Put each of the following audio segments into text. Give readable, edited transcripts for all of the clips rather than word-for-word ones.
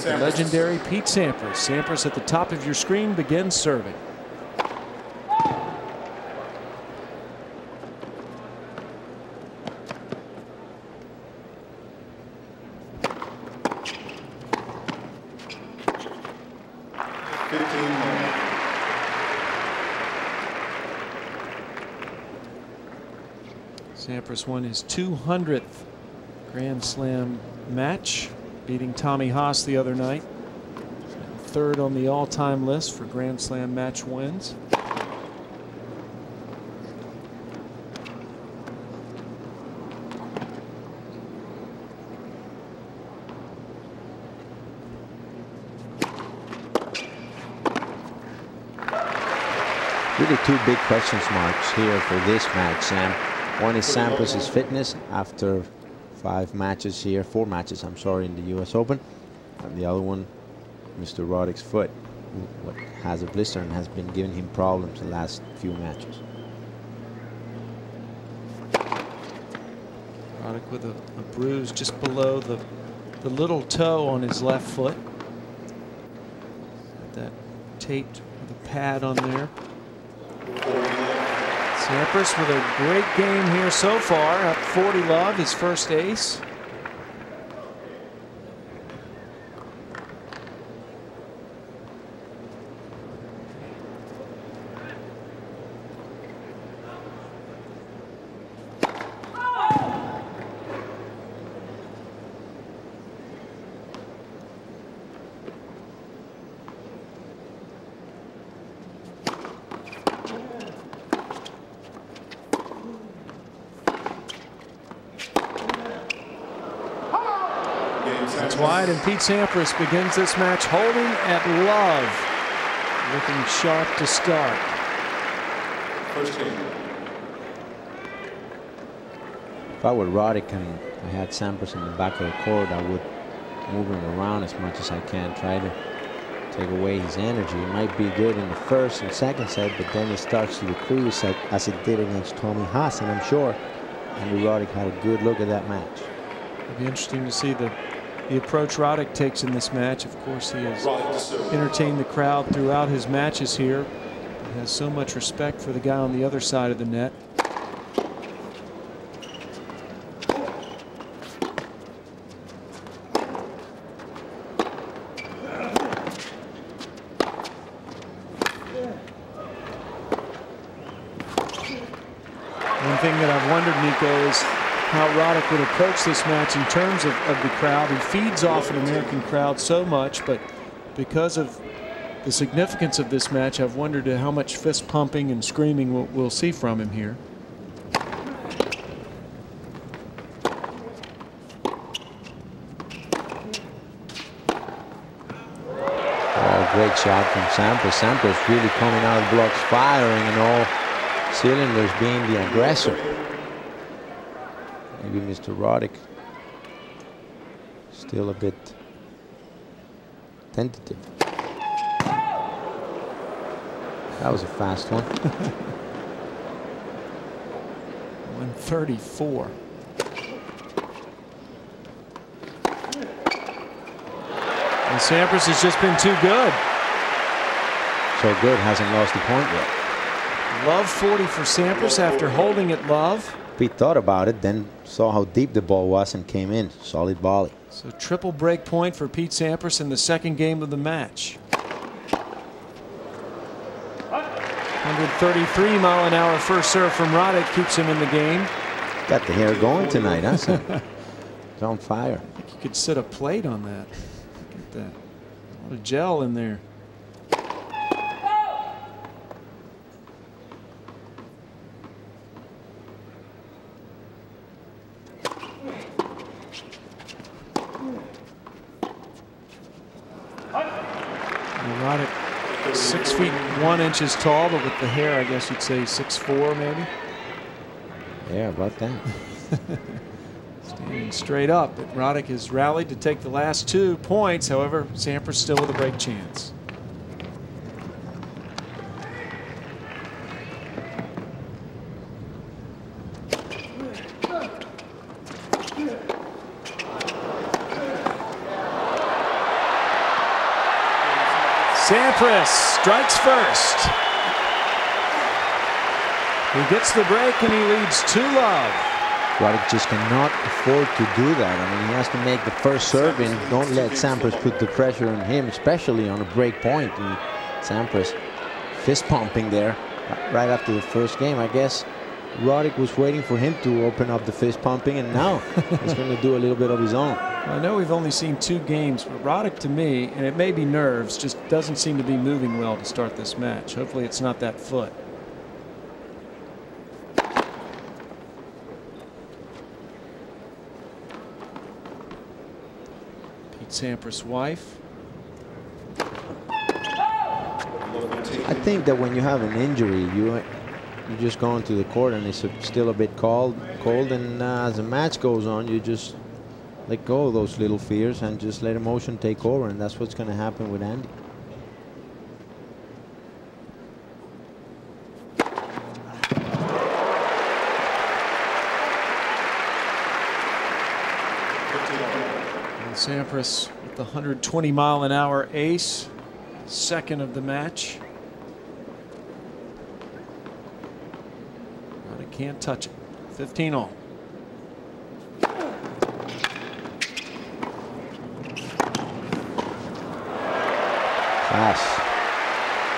The legendary Pete Sampras. Sampras at the top of your screen begins serving. Sampras won his 200th Grand Slam match, beating Tommy Haas the other night. Third on the all-time list for Grand Slam match wins. Really two big question marks here for this match, Sam. One is Sampras' fitness after 4 matches, I'm sorry, in the US Open. And the other one, Mr. Roddick's foot, who has a blister and has been giving him problems the last few matches. Roddick with a bruise just below the little toe on his left foot. Got that taped with a pad on there. Sampras with a great game here so far, up 40 love, his first ace. It's wide, and Pete Sampras begins this match holding at love, looking sharp to start. First game. If I were Roddick and I had Sampras in the back of the court, I would move him around as much as I can, try to take away his energy. It might be good in the first and second set, but then it starts to decrease as it did against Tommy Haas, and I'm sure Andy Roddick had a good look at that match. It'll be interesting to see the approach Roddick takes in this match. Of course, he has entertained the crowd throughout his matches here. He has so much respect for the guy on the other side of the net. One thing that I've wondered, Nico, is how Roddick would approach this match in terms of the crowd. He feeds off an American crowd so much, but because of the significance of this match, I've wondered how much fist pumping and screaming we'll see from him here. Oh, great shot from Sampras. Sampras really coming out of the blocks, firing and all cylinders, being the aggressor. Maybe Mr. Roddick still a bit tentative. That was a fast one. 134. And Sampras has just been too good. So good, hasn't lost a point yet. Love 40 for Sampras after holding it love. Pete thought about it, then saw how deep the ball was and came in. Solid volley. So triple break point for Pete Sampras in the second game of the match. 133-mile-an-hour first serve from Roddick keeps him in the game. Got the hair going tonight, huh? It's on fire. I think you could set a plate on that. Look at that. A lot of gel in there. Roddick 6 feet 1 inches tall, but with the hair, I guess you'd say 6'4" maybe. Yeah, about that. Standing straight up, but Roddick has rallied to take the last 2 points. However, Sampras still with a break chance. Sampras strikes first. He gets the break and he leads 2-love. Roddick just cannot afford to do that. I mean, he has to make the first serve and don't let Sampras put the pressure on him, especially on a break point. And Sampras fist pumping there right after the first game. I guess Roddick was waiting for him to open up the fist pumping, and now he's going to do a little bit of his own. I know we've only seen 2 games, but Roddick, to me, and it may be nerves, just doesn't seem to be moving well to start this match. Hopefully it's not that foot. Pete Sampras' wife. I think that when you have an injury, you just go into the court and it's still a bit cold, and as the match goes on, you just let go of those little fears and just let emotion take over, and that's what's going to happen with Andy. And Sampras with the 120-mile-an-hour ace, second of the match. Roddick can't touch it. 15-all.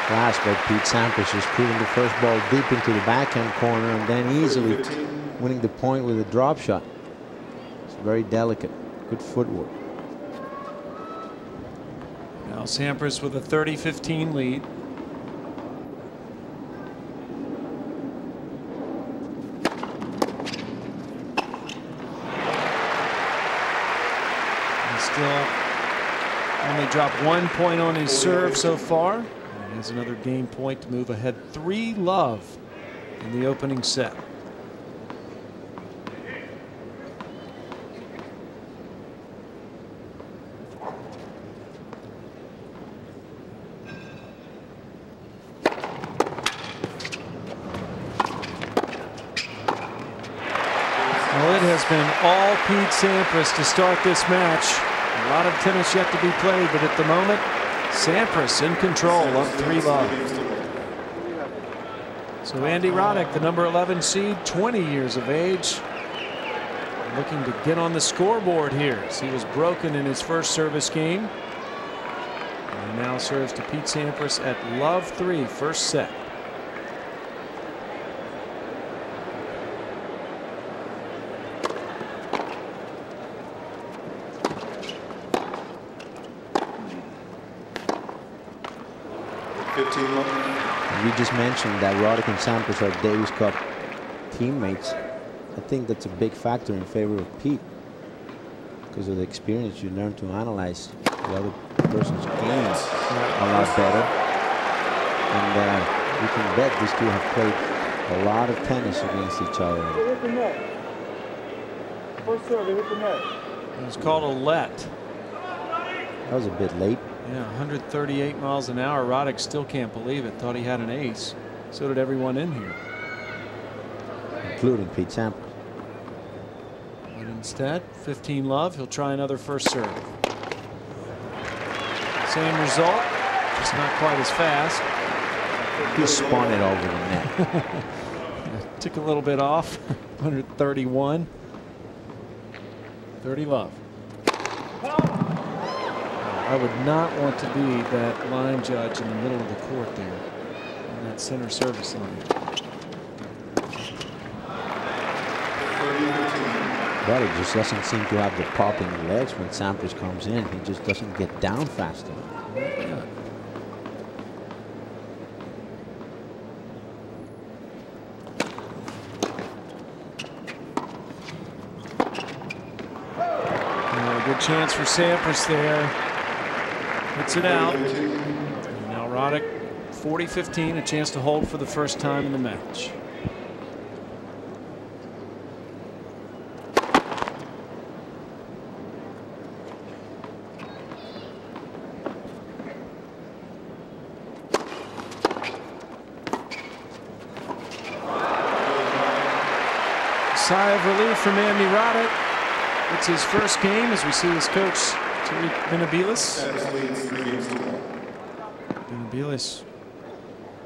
Class by Pete Sampras, just putting the first ball deep into the backhand corner and then easily winning the point with a drop shot. It's very delicate, good footwork. Now Sampras with a 30-15 lead. He's still only dropped 1 point on his serve so far. And he has another game point to move ahead 3-love in the opening set. Well, it has been all Pete Sampras to start this match. A lot of tennis yet to be played, but at the moment, Sampras in control, up 3-love. So Andy Roddick, the number 11 seed, 20 years of age, looking to get on the scoreboard here, as he was broken in his first service game. And he now serves to Pete Sampras at love 3, first set. We just mentioned that Roddick and Sampras are Davis Cup teammates. I think that's a big factor in favor of Pete because of the experience. You learn to analyze the other person's games a lot better, and you can bet these two have played a lot of tennis against each other. Hit the net. First serve, hit the net. It was called a let. That was a bit late. Yeah, 138 miles an hour. Roddick still can't believe it. Thought he had an ace. So did everyone in here, including Pete Sampras. But instead, 15-love. He'll try another first serve. Same result, just not quite as fast. He spun it over the net. Took a little bit off. 131. 30-love. I would not want to be that line judge in the middle of the court there, on that center service line. Roddick just doesn't seem to have the pop in the legs when Sampras comes in. He just doesn't get down fast enough. Yeah. Good chance for Sampras there. Hits it out. And now Roddick, 40-15, a chance to hold for the first time in the match. Sigh of relief from Andy Roddick. It's his first game as we see his coach, Tariq Benabilis. Benavides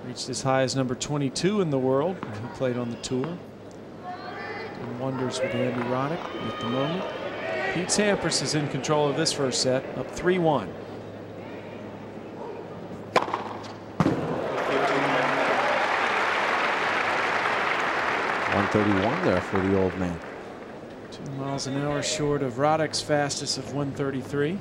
reached as high as number 22 in the world when he played on the tour. Doing wonders with Andy Roddick at the moment. Pete Sampras is in control of this first set, up 3-1. 131 there for the old man. 2 miles an hour short of Roddick's fastest of 133.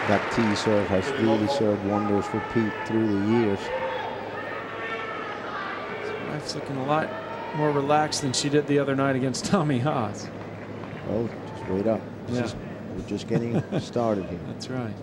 That tee serve has really served wonders for Pete through the years. His wife's looking a lot more relaxed than she did the other night against Tommy Haas. Oh, just wait up. We're just getting started here. That's right.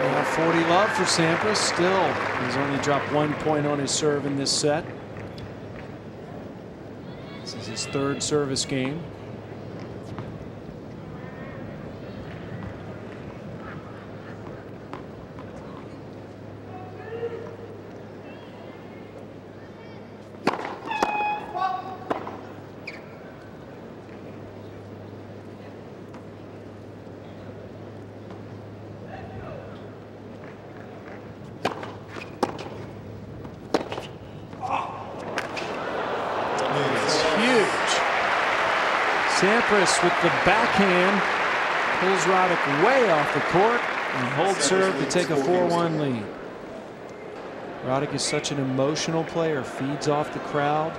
Now 40 love for Sampras. Still, he's only dropped 1 point on his serve in this set. This is his 3rd service game. Sampras with the backhand pulls Roddick way off the court and holds serve to take a 4-1 lead. Roddick is such an emotional player, feeds off the crowd,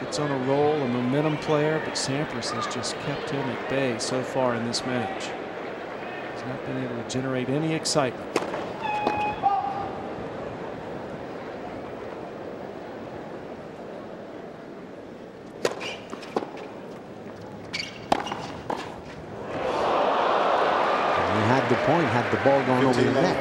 gets on a roll, a momentum player, but Sampras has just kept him at bay so far in this match. He's not been able to generate any excitement. The point had the ball gone over the net.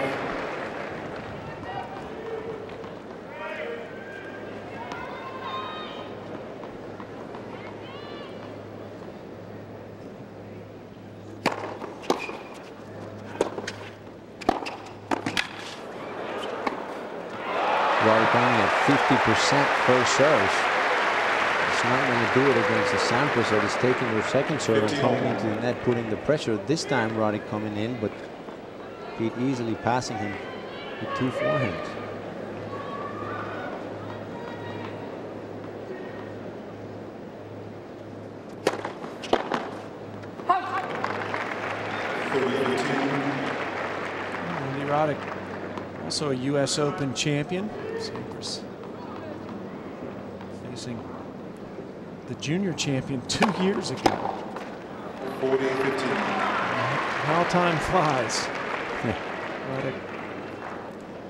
Roddick only at 50% first serves. It's not going to do it against the Sampras that is taking their second serve and coming into the net, putting the pressure. This time Roddick coming in, but Pete easily passing him with 2 forehands. Andy Roddick, also a U.S. Open champion. Sampras facing the junior champion 2 years ago. 40-15. How time flies. Roddick,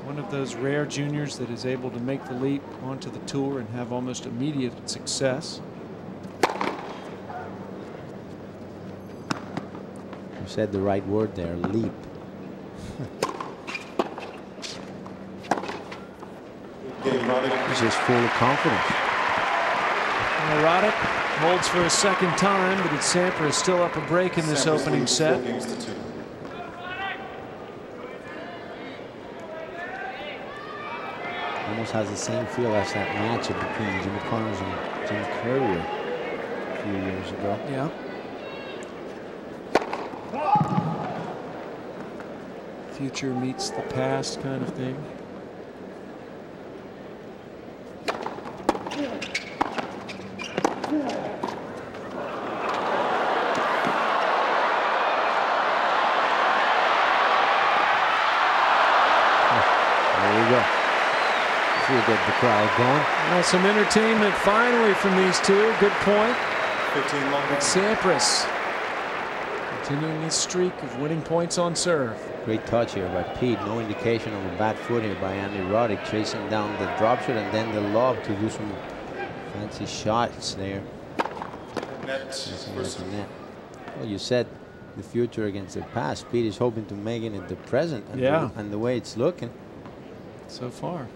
one of those rare juniors that is able to make the leap onto the tour and have almost immediate success. You said the right word there, leap. He's just full of confidence. Roddick holds for a second time, but it's Sampras still up a break in this opening set. Almost has the same feel as that match between Jimmy Connors and Jim Courier a few years ago. Yeah. Future meets the past kind of thing. Get the crowd going. Well, some entertainment finally from these two. Good point. 15 long. Sampras continuing his streak of winning points on serve. Great touch here by Pete. No indication of a bad foot here by Andy Roddick, chasing down the drop shot and then the lob to do some fancy shots there. Net. Well, you said the future against the past. Pete is hoping to make it the present, and, yeah, and the way it's looking so far.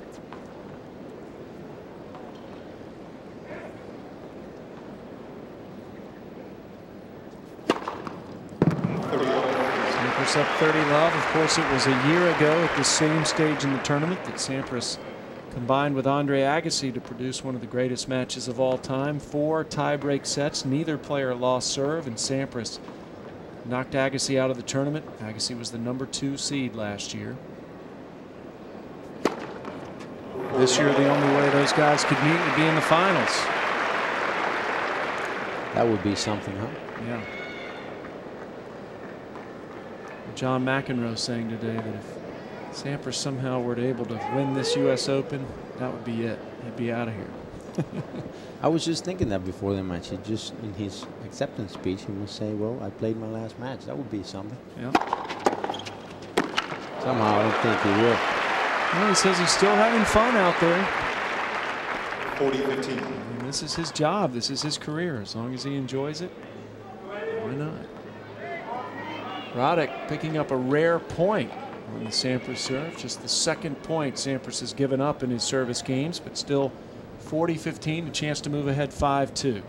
Sampras up 30 love. Of course, it was a year ago at the same stage in the tournament that Sampras combined with Andre Agassi to produce one of the greatest matches of all time. 4 tie-break sets. Neither player lost serve, and Sampras knocked Agassi out of the tournament. Agassi was the #2 seed last year. This year, the only way those guys could meet would be in the finals. That would be something, huh? Yeah. John McEnroe saying today that if Sampras somehow were able to win this U.S. Open, that would be it. He'd be out of here. I was just thinking that before the match. He just, in his acceptance speech, he must say, well, I played my last match. That would be something. Yeah. Somehow I don't think he will. Well, he says he's still having fun out there. 40-15. And this is his job. This is his career. As long as he enjoys it, why not? Roddick picking up a rare point on the Sampras serve. Just the second point Sampras has given up in his service games, but still 40-15, a chance to move ahead 5-2.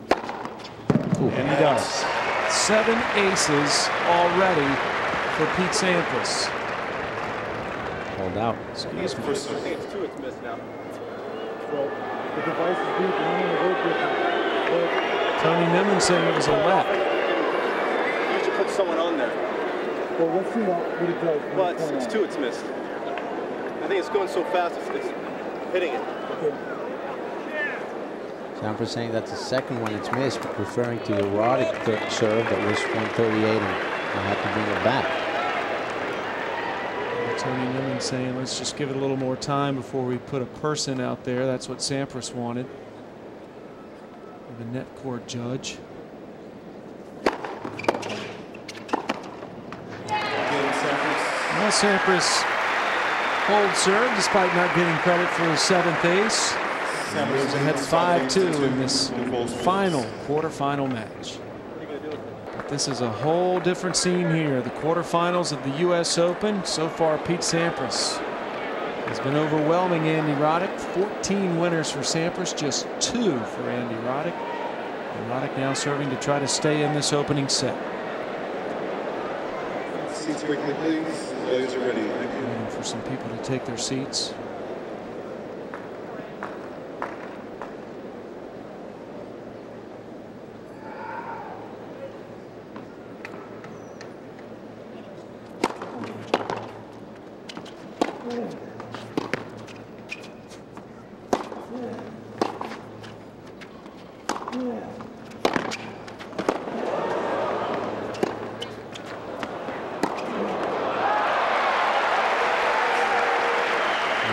And he does. 7 aces already for Pete Sampras. Hold out. Excuse me. I think it's 2 it's missed now. Well, the device is being run to work with it. Tony Nimmin saying it was a let. You should put someone on there. Well, let's see what it does. But it's 2 it's missed. I think it's going so fast it's hitting it. Okay. Sampras saying that's the second one it's missed, referring to the Roddick serve that was 138 and had to bring it back. Tony Nimmin saying let's just give it a little more time before we put a person out there. That's what Sampras wanted. The net court judge. Well, Sampras holds serve despite not getting credit for his 7th ace. Moves ahead 5-2 in this final quarterfinal match. But this is a whole different scene here. The quarterfinals of the U.S. Open. So far, Pete Sampras has been overwhelming Andy Roddick. 14 winners for Sampras, just 2 for Andy Roddick. And Roddick now serving to try to stay in this opening set. Seats quickly, please. Those are ready. Thank you. Waiting for some people to take their seats.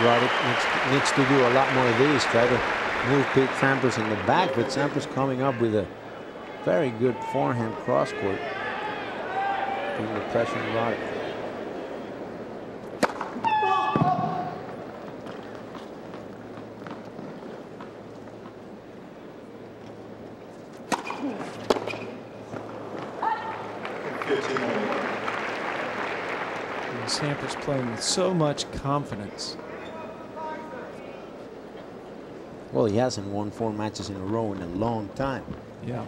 Roddick needs to do a lot more of these, try to move Pete Sampras in the back, but Sampras coming up with a very good forehand cross court, putting the pressure on Roddick. And Sampras playing with so much confidence. Well, he hasn't won 4 matches in a row in a long time. Yeah.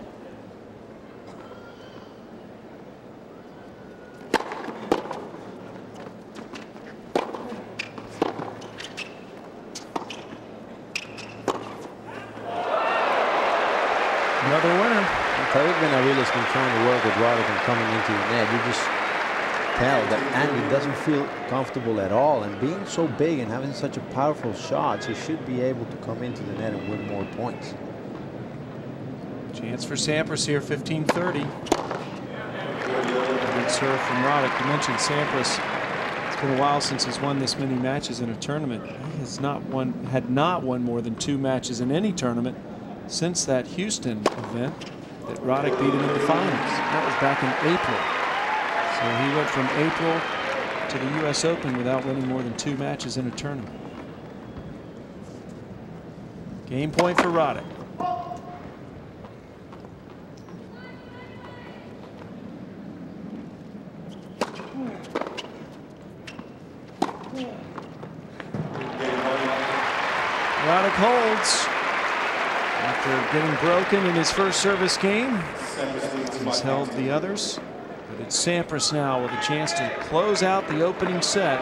Another winner. Tariq Benavides has been trying to work with Roddick and coming into the net. You just tell that Andy doesn't feel comfortable at all, and being so big and having such a powerful shots, he should be able to come into the net and win more points. Chance for Sampras here, 15-30. Good serve from Roddick. You mentioned Sampras. It's been a while since he's won this many matches in a tournament. He has had not won more than 2 matches in any tournament since that Houston event that Roddick beat him in the finals. That was back in April. So he went from April to the U.S. Open without winning more than 2 matches in a tournament. Game point for Roddick. Roddick holds after getting broken in his first service game. He's held the others. But it's Sampras now with a chance to close out the opening set.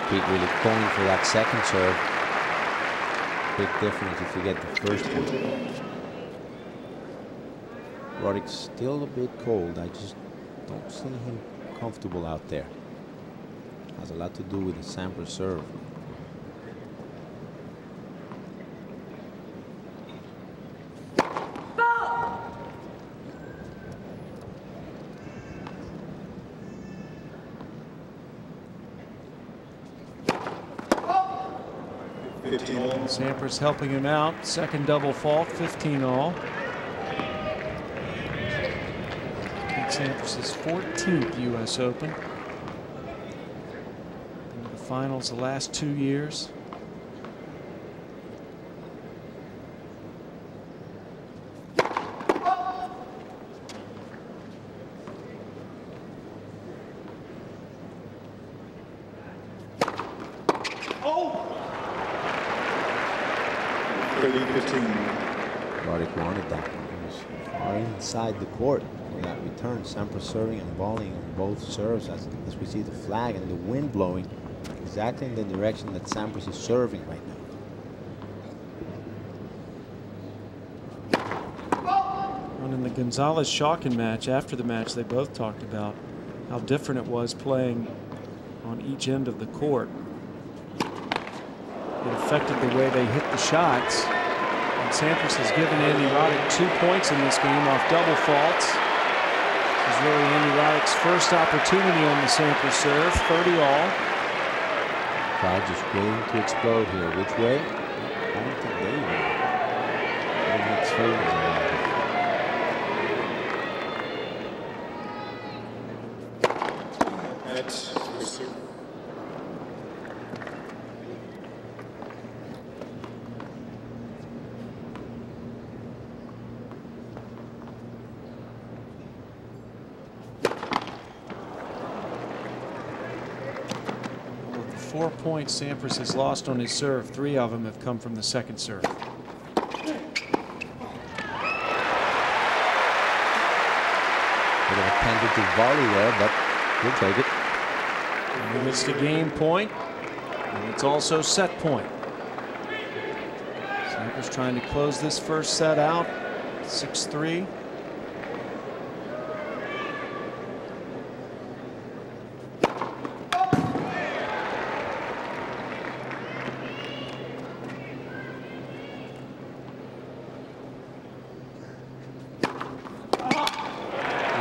Pete really going for that second serve. Big difference if you get the first one. Roddick's still a bit cold. I just don't see him comfortable out there. Has a lot to do with the Sampras serve. Sampras helping him out. Second double fault, 15-all. Sampras' 14th U.S. Open. Into the finals the last 2 years. Roddick wanted that one. He was far inside the court for that return. Sampras serving and volleying on both serves as we see the flag and the wind blowing exactly in the direction that Sampras is serving right now. And in the Gonzalez-Shawkin match, after the match, they both talked about how different it was playing on each end of the court. It affected the way they hit the shots. And Sampras has given Andy Roddick 2 points in this game off double faults. This is really Andy Roddick's first opportunity on the Sampras serve, 30-all. Crowd just waiting to explode here. Which way? I don't think they will. Of the 4 points Sampras has lost on his serve, 3 of them have come from the second serve. Bit of a tentative volley there, but we'll take it. And it's the game point, and it's also set point. Sampras trying to close this first set out, 6-3.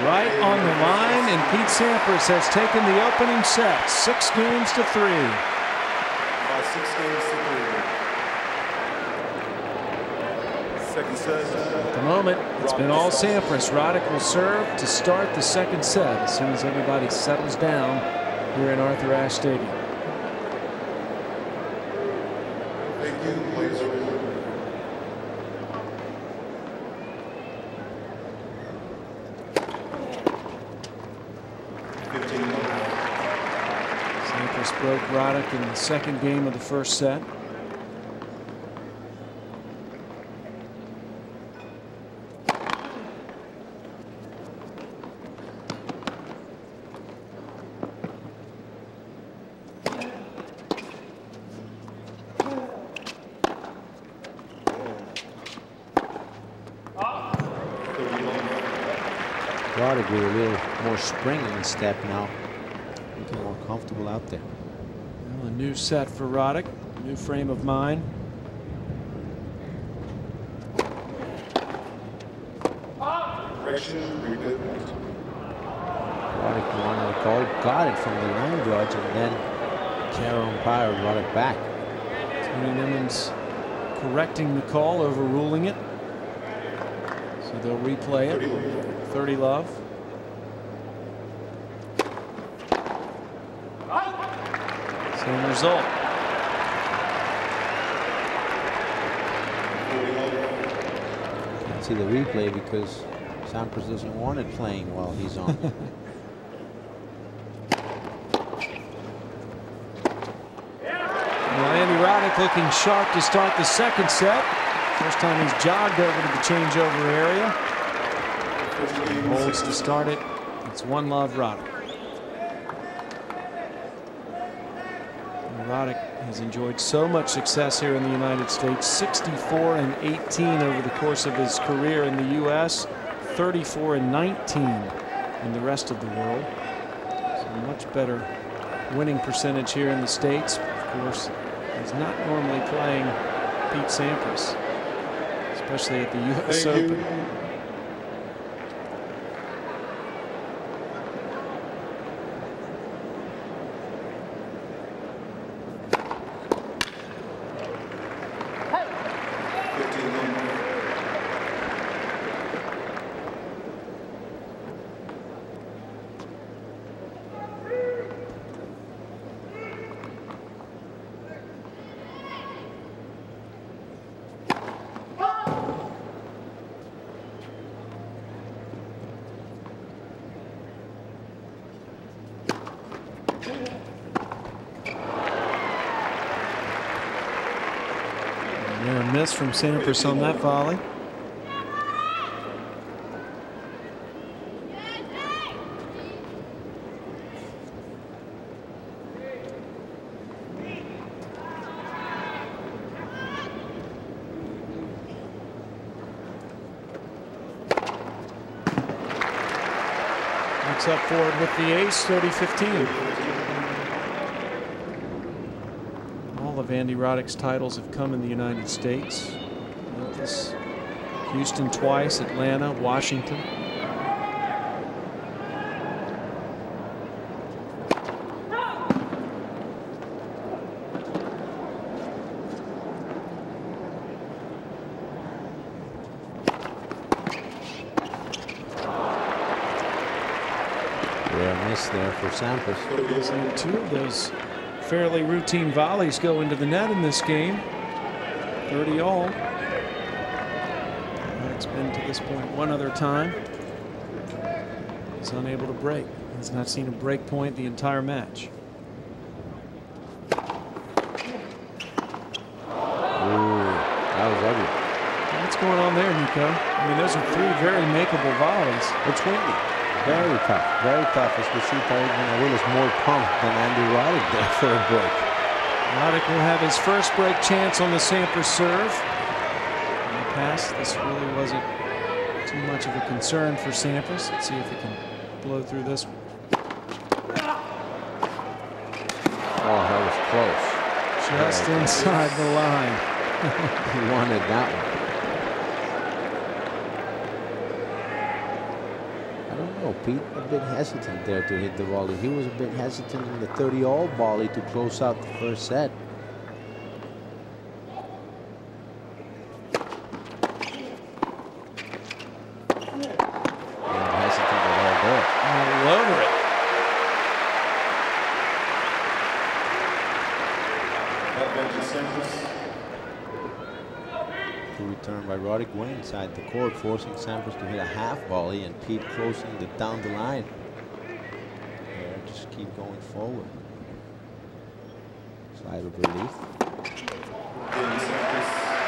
Right on the line, and Pete Sampras has taken the opening set, 6 games to 3. By 6 games to 3. Second set. At the moment, it's been all Sampras. Roddick will serve to start the second set as soon as everybody settles down here in Arthur Ashe Stadium. Thank you, please. Sampras broke Roddick in the second game of the first set. Roddick with a little more spring in his step now. Looking more comfortable out there. Well, a new set for Roddick, new frame of mind. Correction, replay. Roddick wanted the call, got it from the line judge, and then Terror umpire brought it back. Tony Nimmons correcting the call, overruling it. So they'll replay it. 30 love. Same result. Can't see the replay because Sampras doesn't want it playing while he's on. Well, Andy Roddick looking sharp to start the second set. First time he's jogged over to the changeover area. Holds to start it. It's 1-love Roddick. Roddick has enjoyed so much success here in the United States. 64 and 18 over the course of his career in the U.S. 34 and 19 in the rest of the world. So much better winning percentage here in the States. Of course, he's not normally playing Pete Sampras, especially at the U.S. Open. Yeah, miss from Sampras on that volley. Looks up forward with the ace, 30-15. All of Andy Roddick's titles have come in the United States. Memphis, Houston twice, Atlanta, Washington. There for Sampras. So two of those fairly routine volleys go into the net in this game. 30 all. It's been to this point one other time. He's unable to break. He's not seen a break point the entire match. Ooh, that was ugly. What's going on there, Nico? I mean, those are three very makeable volleys. It's windy. Very tough, very tough. As we see, Tarek Will is more pumped than Andy Roddick there for a break. Roddick will have his first break chance on the Sampras serve. In the past, this really wasn't too much of a concern for Sampras. Let's see if he can blow through this one. Oh, that was close. Just inside the line. He wanted that one. Pete a bit hesitant there to hit the volley. He was a bit hesitant in the 30-all volley to close out the first set. Hesitant at all there. All over it. Return by Roddick way inside the court, forcing Sampras to hit a half volley, and Pete closing it down the line. There, just keep going forward. Slide of relief.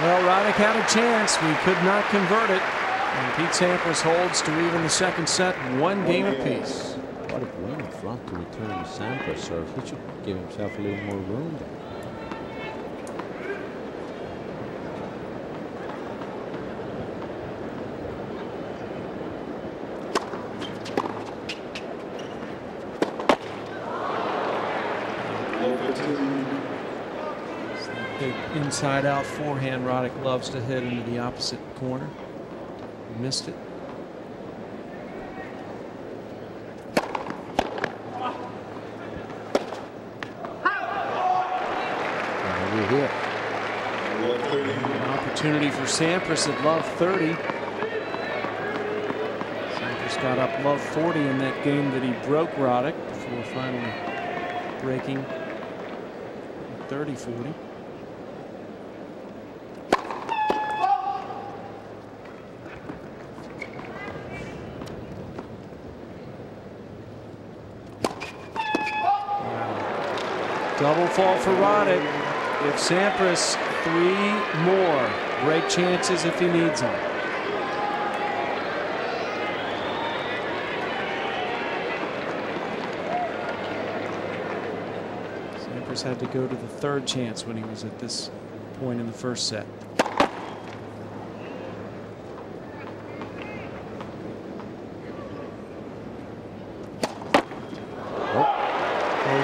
Well, Roddick had a chance. We could not convert it. And Pete Sampras holds to even the second set, one game apiece. Roddick way in front to return the Sampras serve. He should give himself a little more room there. Inside out forehand Roddick loves to hit into the opposite corner. Missed it. here. An opportunity for Sampras at love 30. Sampras got up love 40 in that game that he broke Roddick before finally breaking 30-40. Double fall for Roddick. If Sampras 3 more break chances if he needs them. Sampras had to go to the 3rd chance when he was at this point in the first set.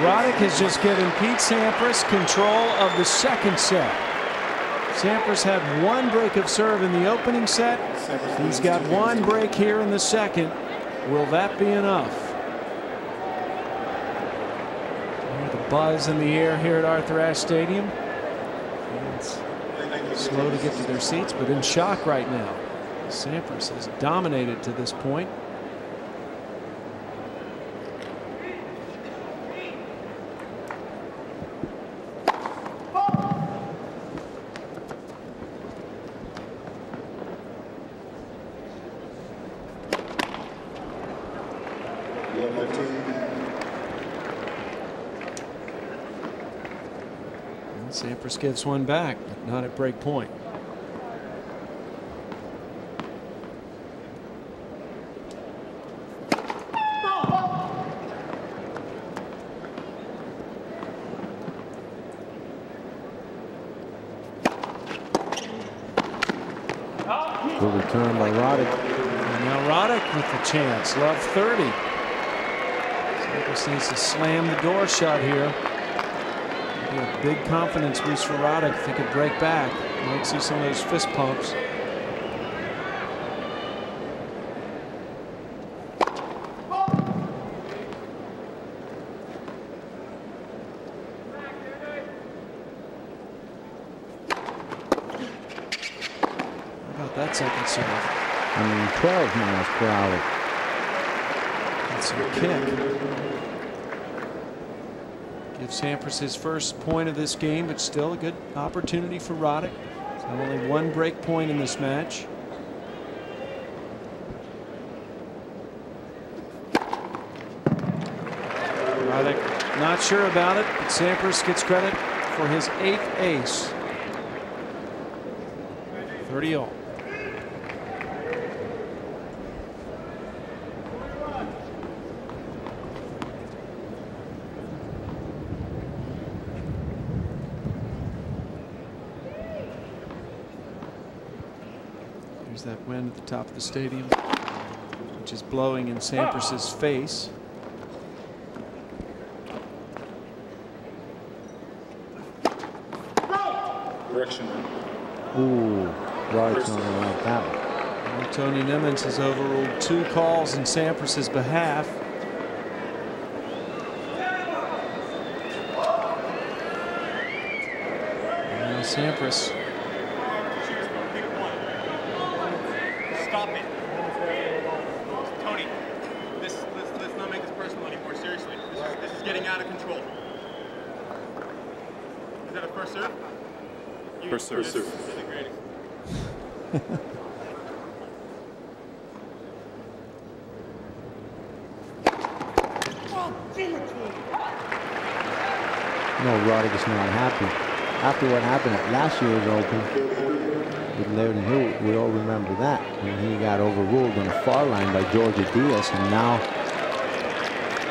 Roddick has just given Pete Sampras control of the 2nd set. Sampras had 1 break of serve in the opening set. He's got 1 break here in the 2nd. Will that be enough? The buzz in the air here at Arthur Ashe Stadium. It's slow to get to their seats, but in shock right now. Sampras has dominated to this point. Sampras gives 1 back, but not at break point. Good return by Roddick. And now Roddick with the chance. Love 30. Sampras needs to slam the door shut here. A big confidence boost for Roddick if he could break back. Might see some of those fist pumps. How about that second serve? 112 miles per hour. That's a kick. Give Sampras his first point of this game, but still a good opportunity for Roddick. So only 1 break point in this match. Roddick not sure about it, but Sampras gets credit for his 8th ace. 30-all. That wind at the top of the stadium, which is blowing in Sampras's face. Correction. Ooh, Roddick's not going to like that one. Well, Tony Nimmons has overruled 2 calls in Sampras's behalf. And now Sampras. Stop it. Tony, let's not make this personal anymore. Seriously, this is getting out of control. Is that a first serve? First serve. This is the greatest. No, Roddick is not happy. After what happened at last year's Open with Larry Hill, we all remember that, when he got overruled on the far line by Georgia Diaz, and now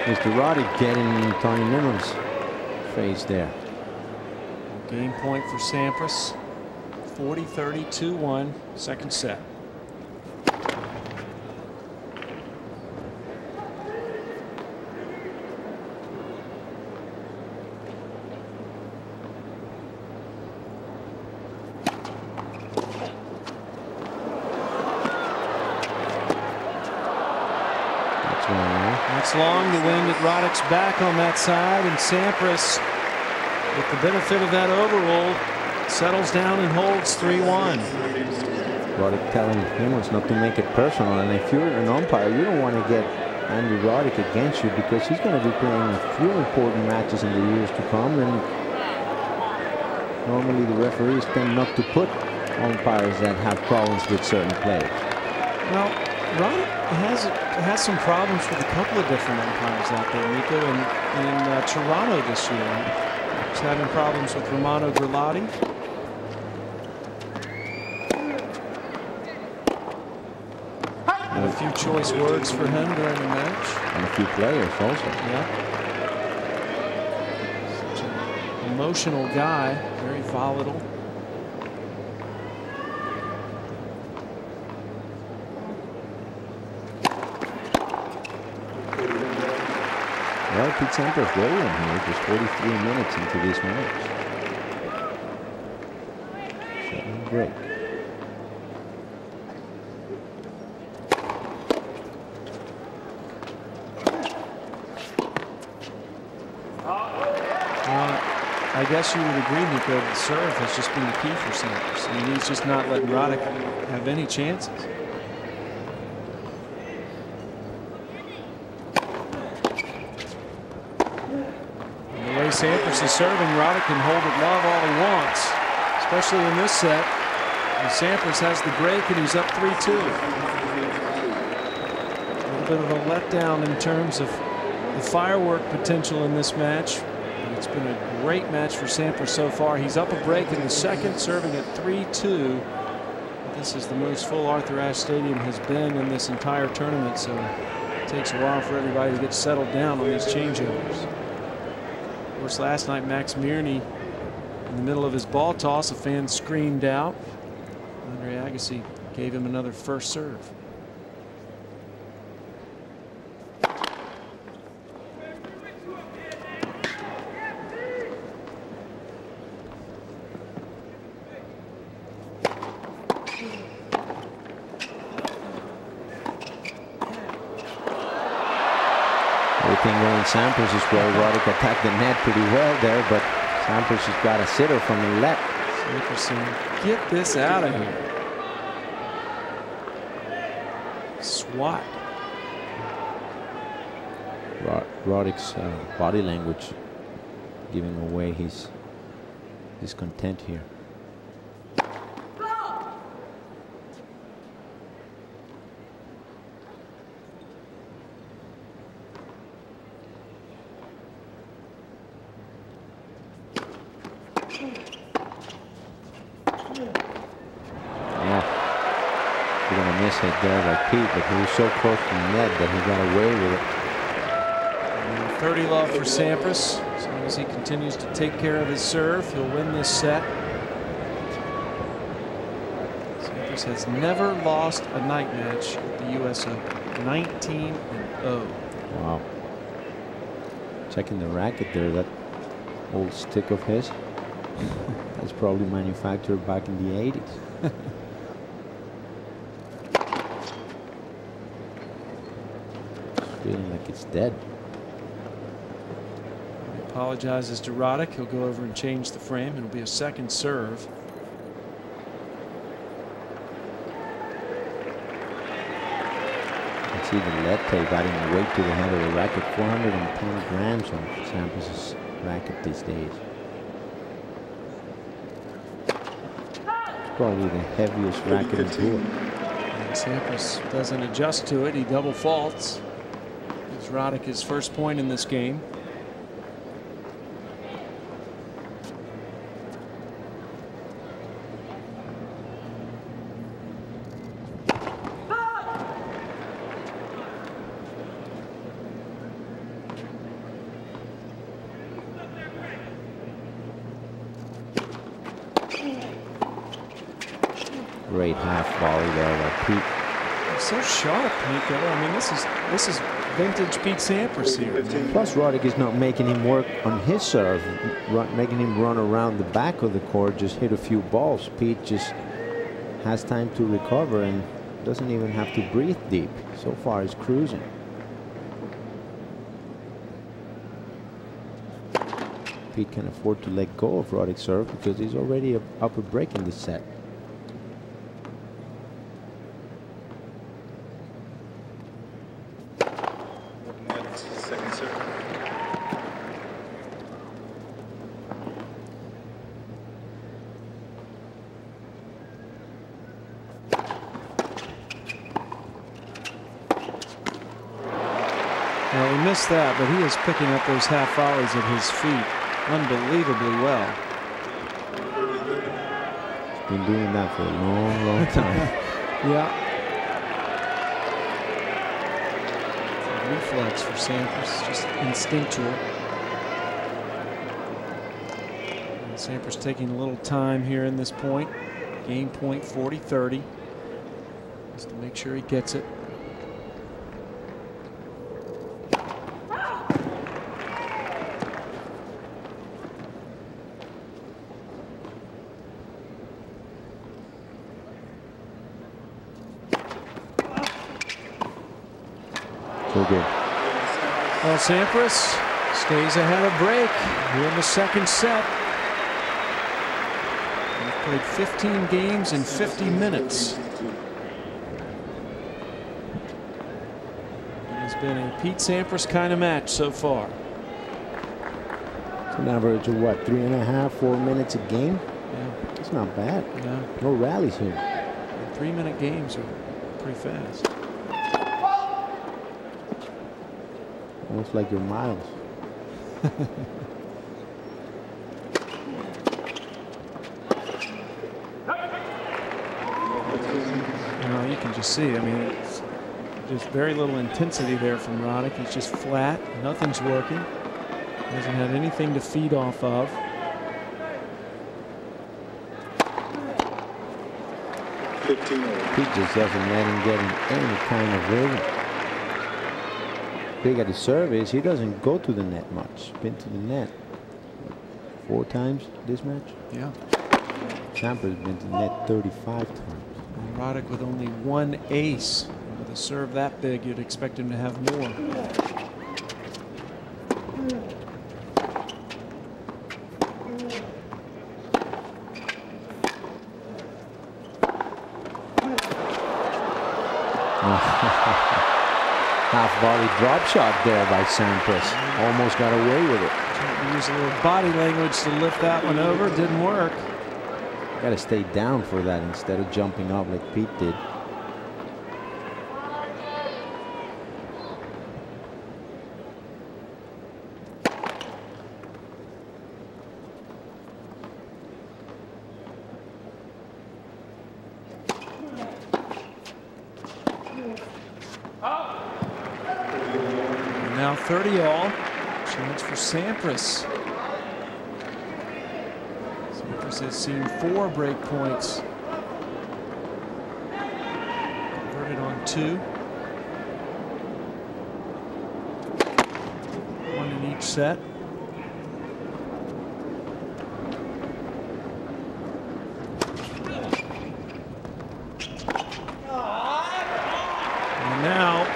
Mr. Roddick getting in Tony Nimmons' face there. Game point for Sampras. 40-30, 2-1, 2nd set. That's long. The wind at Roddick's back on that side, and Sampras with the benefit of that overrule, settles down and holds 3-1. Roddick telling him not to make it personal, and if you're an umpire, you don't want to get Andy Roddick against you because he's going to be playing a few important matches in the years to come, and normally the referees tend not to put umpires that have problems with certain players. Well, Roddick has some problems with a couple of different umpires out there, Nico, in Toronto this year. He's having problems with Romano Grillotti. And a few choice words for him during the match. And a few players also. Yeah. Such an emotional guy, very volatile. Well, Pete Sampras rolling here, just 43 minutes into this match. Second break. I guess you would agree, Nico, the serve has just been the key for Sampras. I mean, he's just not letting Roddick have any chances. And the way Sampras is serving, Roddick can hold it love all he wants, especially in this set. And Sampras has the break and he's up 3-2. A little bit of a letdown in terms of the firework potential in this match. It's been a great match for Sampras so far. He's up a break in the second, serving at 3-2. This is the most full Arthur Ashe Stadium has been in this entire tournament, so it takes a while for everybody to get settled down on these changeovers. Of course, last night Max Mirny, in the middle of his ball toss, a fan screamed out. Andre Agassi gave him another first serve. Everything going Sampras' way. Roddick attacked the net pretty well there, but Sampras has got a sitter from the left. Sampras saying, get this out of here. Swat. Roddick's body language giving away his discontent here. Hit there by Pete, but he was so close to the net that he got away with it. 30 love for Sampras. As long as he continues to take care of his serve, he'll win this set. Sampras has never lost a night match at the US Open. 19-0. Wow. Checking the racket there, that old stick of his. That's probably manufactured back in the 80s. Feeling like it's dead. He apologizes to Roddick. He'll go over and change the frame. It'll be a second serve. You can see the lead tape adding weight to the head of the racket. 410 grams on Sampras' racket these days. It's probably the heaviest racket in the tour. And Sampras doesn't adjust to it. He double faults. Roddick his first point in this game. Great half volley there by Pete. He's so sharp, Nico. I mean, this is vintage Pete Sampras here. Plus, Roddick is not making him work on his serve, making him run around the back of the court, just hit a few balls. Pete just has time to recover and doesn't even have to breathe deep. So far, he's cruising. Pete can afford to let go of Roddick's serve because he's already up a break in this set. Second serve. Well, he missed that, but he is picking up those half volleys at his feet unbelievably well. He's been doing that for a long, long time. Yeah. Reflex for Sampras, just instinctual. And Sampras taking a little time here in this point. Game point 40-30. Just to make sure he gets it. So good. Well, Sampras stays ahead of break here in the second set. He's played 15 games in 50 minutes. It has been a Pete Sampras kind of match so far. It's an average of what, 3.5, 4 minutes a game? Yeah. It's not bad. No. No rallies here. 3-minute games are pretty fast. Almost like your miles. You can just see, I mean, it's just very little intensity there from Roddick. He's just flat. Nothing's working. Hasn't had anything to feed off of. Pete just doesn't let him get in any kind of rhythm. Big at the service, he doesn't go to the net much. Been to the net 4 times this match. Yeah. Sampras been to the net 35 times. And Roddick with only 1 ace. And with a serve that big, you'd expect him to have more. Half volley drop shot there by Sampras. Almost got away with it. Trying to use a little body language to lift that one over. Didn't work. Got to stay down for that instead of jumping up like Pete did. Now 30-all. Chance for Sampras. Sampras has seen 4 break points. Converted on 2. 1 in each set. And now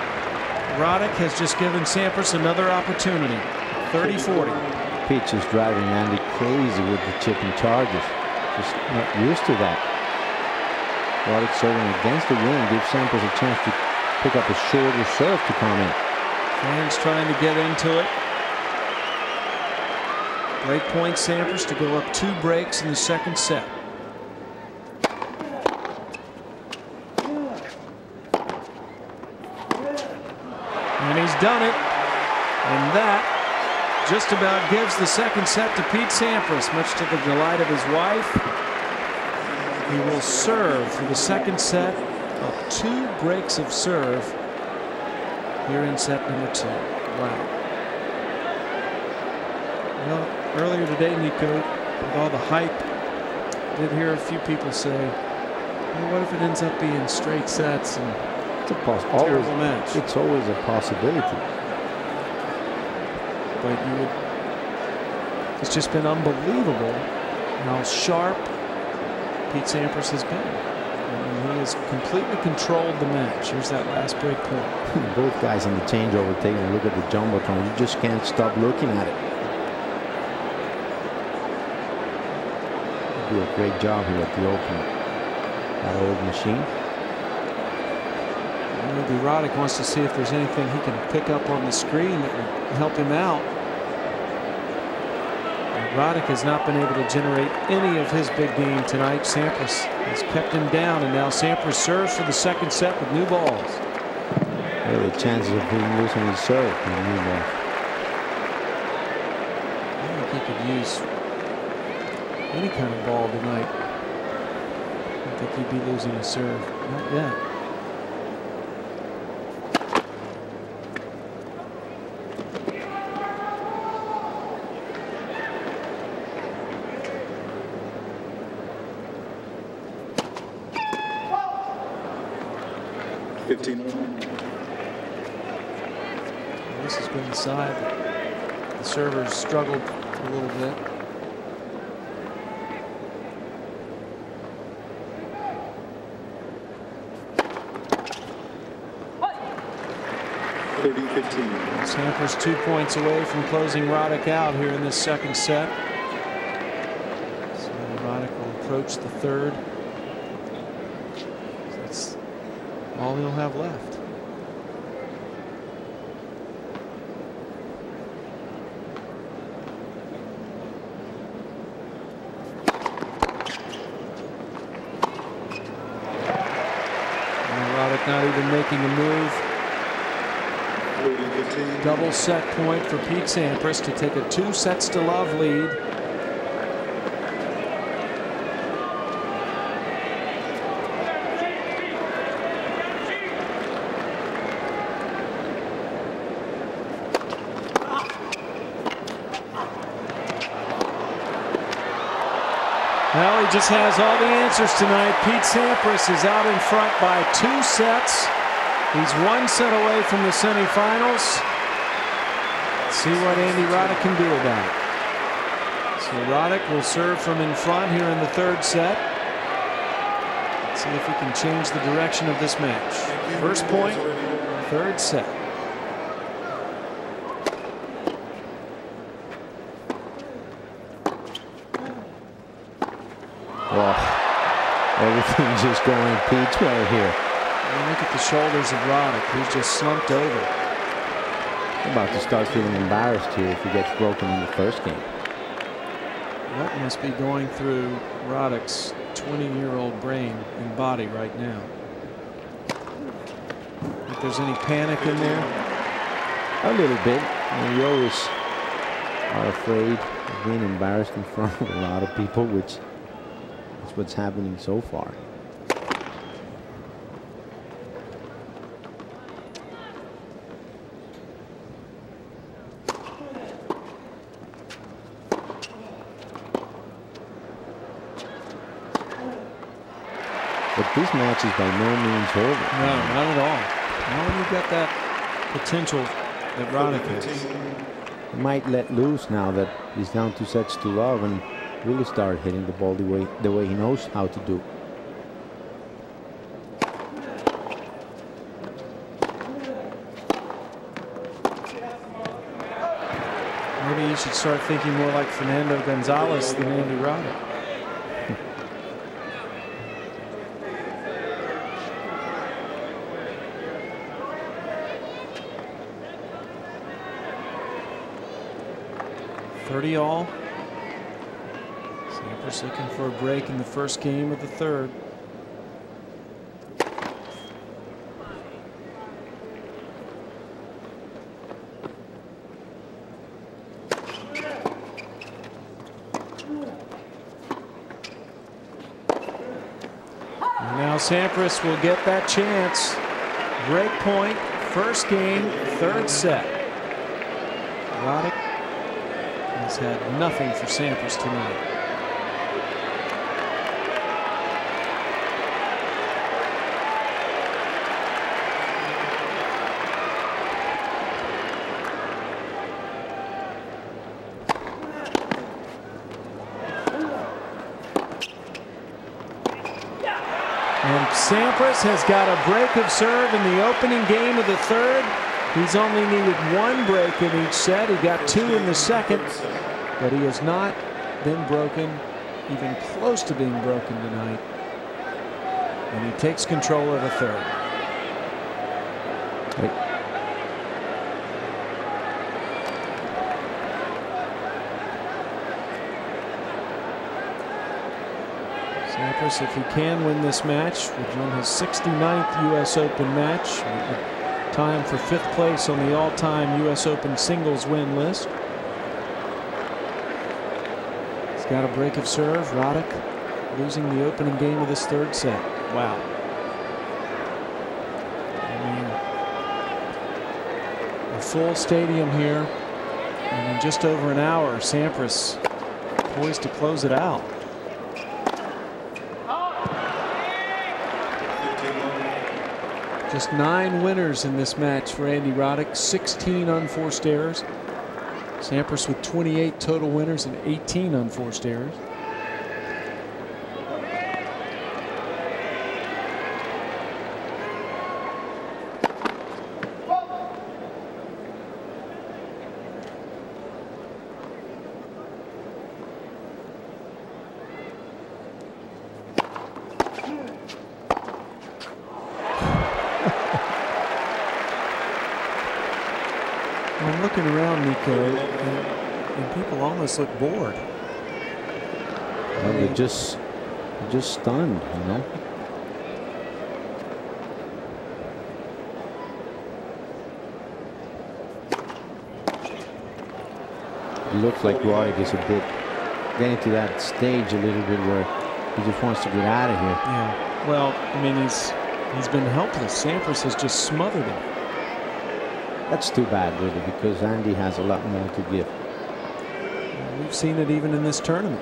Roddick has just given Sampras another opportunity. 30-40. Pete is driving Andy crazy with the chipping charges. Just not used to that. Roddick serving against the ring gives Sampras a chance to pick up a shorter serve to come in. Fans trying to get into it. Break point Sampras to go up 2 breaks in the second set. And he's done it. And that just about gives the second set to Pete Sampras, much to the delight of his wife. He will serve for the second set up 2 breaks of serve here in set number 2. Wow. Well, earlier today, Nico, with all the hype, I did hear a few people say, well, what if it ends up being straight sets and It's a terrible match? It's always a possibility. But you would, it's just been unbelievable how sharp Pete Sampras has been. I mean, he has completely controlled the match. Here's that last break point. Both guys in the changeover taking a look at the jumbotron. You just can't stop looking at it. do a great job here at the Open. That old machine. Maybe Roddick wants to see if there's anything he can pick up on the screen that would help him out. Roddick has not been able to generate any of his big game tonight. Sampras has kept him down, and now Sampras serves for the second set with new balls. Well, the chances of him losing his serve in new ball. I think he could use any kind of ball tonight. I don't think he'd be losing his serve. Not yet. This has been the side that the servers struggled a little bit. Sampras 2 points away from closing Roddick out here in this second set. So Roddick will approach the third. That's all he'll have left. Roddick not even making a move. Double set point for Pete Sampras to take a 2-sets-to-love lead. Well, he just has all the answers tonight. Pete Sampras is out in front by 2 sets. He's 1 set away from the semifinals. Let's see what Andy Roddick can do about it. So Roddick will serve from in front here in the third set. Let's see if he can change the direction of this match. First point, third set. Well, everything's just going Pete's way here. And look at the shoulders of Roddick. He's just slumped over. I'm about to start feeling embarrassed here if he gets broken in the first game. What must be going through Roddick's 20-year-old brain and body right now? If there's any panic in there? A little bit. I mean, you always are afraid of being embarrassed in front of a lot of people, which is what's happening so far. But this match is by no means over. No, not at all. Not when you've got that potential that Roddick has. He might let loose now that he's down 2 sets to love and really start hitting the ball the way he knows how to do. Maybe you should start thinking more like Fernando Gonzalez than Andy Roddick. All. Sampras looking for a break in the first game of the third. And now Sampras will get that chance. Break point, first game, third set. Roddick has had nothing for Sampras tonight. And Sampras has got a break of serve in the opening game of the third. He's only needed 1 break in each set. He got 2 in the second, but he has not been broken even close to being broken tonight. And he takes control of the third. Sampras, if he can win this match, would win his 69th U.S. Open match, with time for 5th place on the all-time U.S. Open singles win list. He's got a break of serve. Roddick losing the opening game of this third set. Wow. I mean, a full stadium here, and in just over an hour, Sampras poised to close it out. Just 9 winners in this match for Andy Roddick, 16 unforced errors. Sampras with 28 total winners and 18 unforced errors. I'm looking around, Nico, and people almost look bored. Well, they're just stunned, you know. It looks like Roddick is a bit getting to that stage a little bit where he just wants to get out of here. Yeah. Well, I mean, he's been helpless. Sampras has just smothered him. That's too bad, really, because Andy has a lot more to give. We've seen it even in this tournament.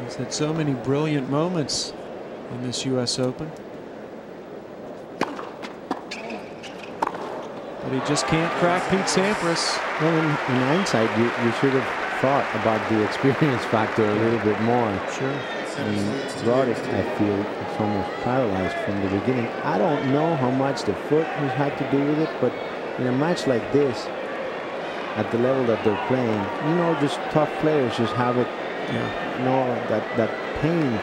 He's had so many brilliant moments in this U.S. Open. But he just can't crack Pete Sampras. Well, in hindsight, you should have thought about the experience factor a little bit more. Sure. I mean, Roddick, I feel, it's almost paralyzed from the beginning. I don't know how much the foot has had to do with it, but in a match like this, at the level that they're playing, you know, just tough players just have it, you know, that pain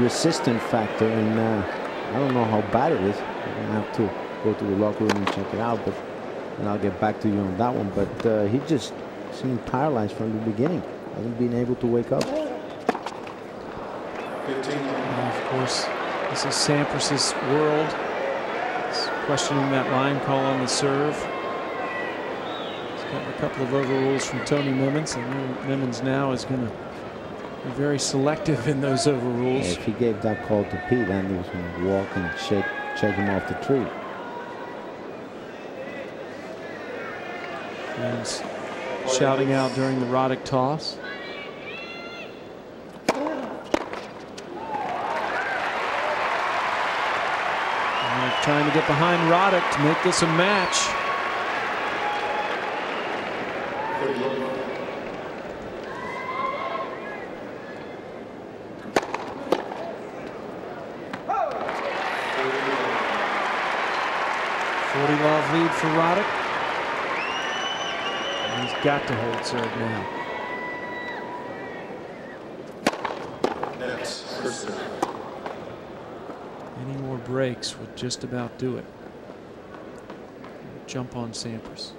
resistant factor, and I don't know how bad it is. I'm gonna have to go to the locker room and check it out, but and I'll get back to you on that one. But he just seemed paralyzed from the beginning, hasn't been able to wake up. Of course, this is Sampras's world. He's questioning that line call on the serve. He's got a couple of overrules from Tony Memmons, and Memmons now is going to be very selective in those overrules. Yeah, if he gave that call to Pete, Andy was going to walk and shake him off the tree. And shouting out during the Roddick toss. Trying to get behind Roddick to make this a match. .40 lead for Roddick. And he's got to hold serve now. Any more breaks would just about do it. Jump on Sampras.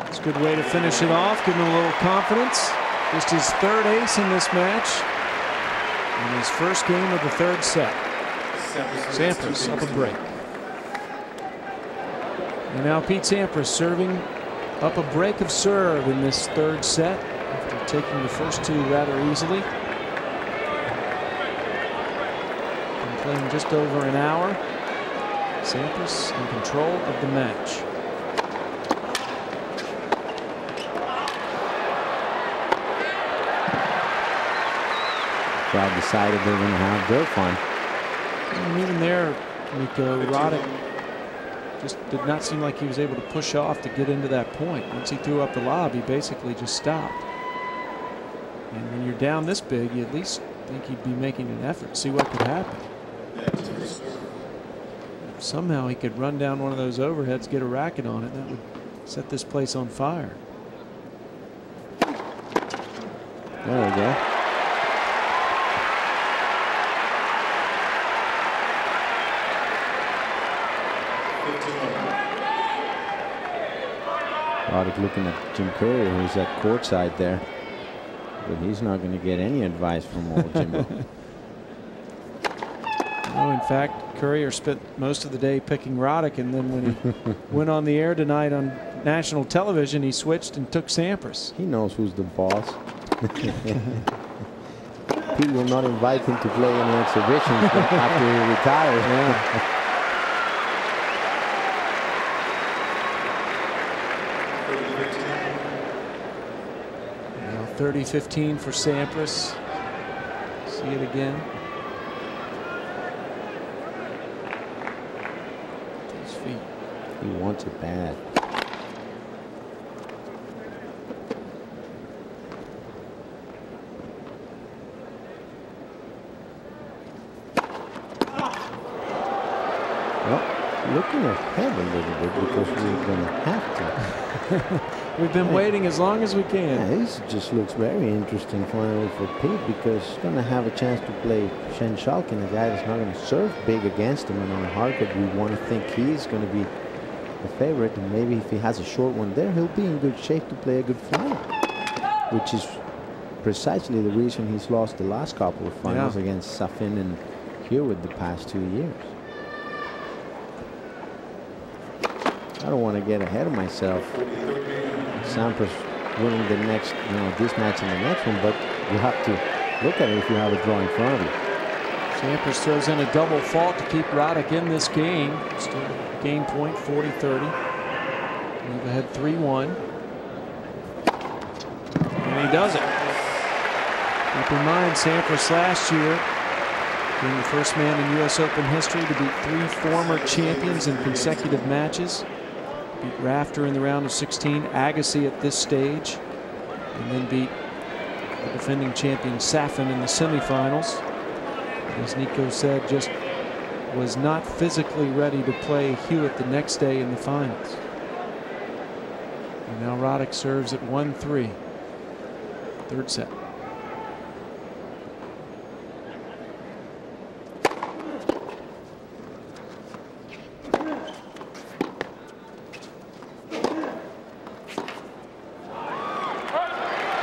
It's a good way to finish it off, give him a little confidence. Just his third ace in this match, and his first game of the third set. Sampras up a break. And now Pete Sampras serving up a break of serve in this third set after taking the first two rather easily. Playing just over an hour. Sampras in control of the match. Crowd decided they were going to have their fun. And even there, Nico, Roddick just did not seem like he was able to push off to get into that point. Once he threw up the lob, he basically just stopped. And when you're down this big, you at least think he'd be making an effort, see what could happen. somehow he could run down one of those overheads, get a racket on it. That would set this place on fire. There we go. Roddick looking at Jim Courier, who's at courtside there. But he's not going to get any advice from old Jimbo. No, in fact, Courier spent most of the day picking Roddick, and then when he went on the air tonight on national television, he switched and took Sampras. He knows who's the boss. Pete will not invite him to play any exhibitions after he retires. Yeah. Now 30-15 for Sampras. See it again. His feet. He wants it bad. Looking ahead a little bit because we're going to have to. We've been waiting as long as we can. Yeah, this just looks very interesting finally for Pete because he's going to have a chance to play Shen Schalken, a guy that's not going to serve big against him. And on hardcourt, we want to think he's going to be the favorite. And maybe if he has a short one there, he'll be in good shape to play a good final, which is precisely the reason he's lost the last couple of finals against Safin and Hewitt the past 2 years. I don't want to get ahead of myself. Sampras winning the next, this match and the next one, but you have to look at it if you have a draw in front of you. Sampras throws in a double fault to keep Roddick in this game. Still game point, 40-30. Move ahead 3-1. And he does it. Keep in mind, Sampras last year being the first man in U.S. Open history to beat 3 former champions in consecutive matches. Beat Rafter in the round of 16, Agassi at this stage, and then beat the defending champion Safin in the semifinals. As Nico said, just was not physically ready to play Hewitt the next day in the finals. And now Roddick serves at 1-3. Third set.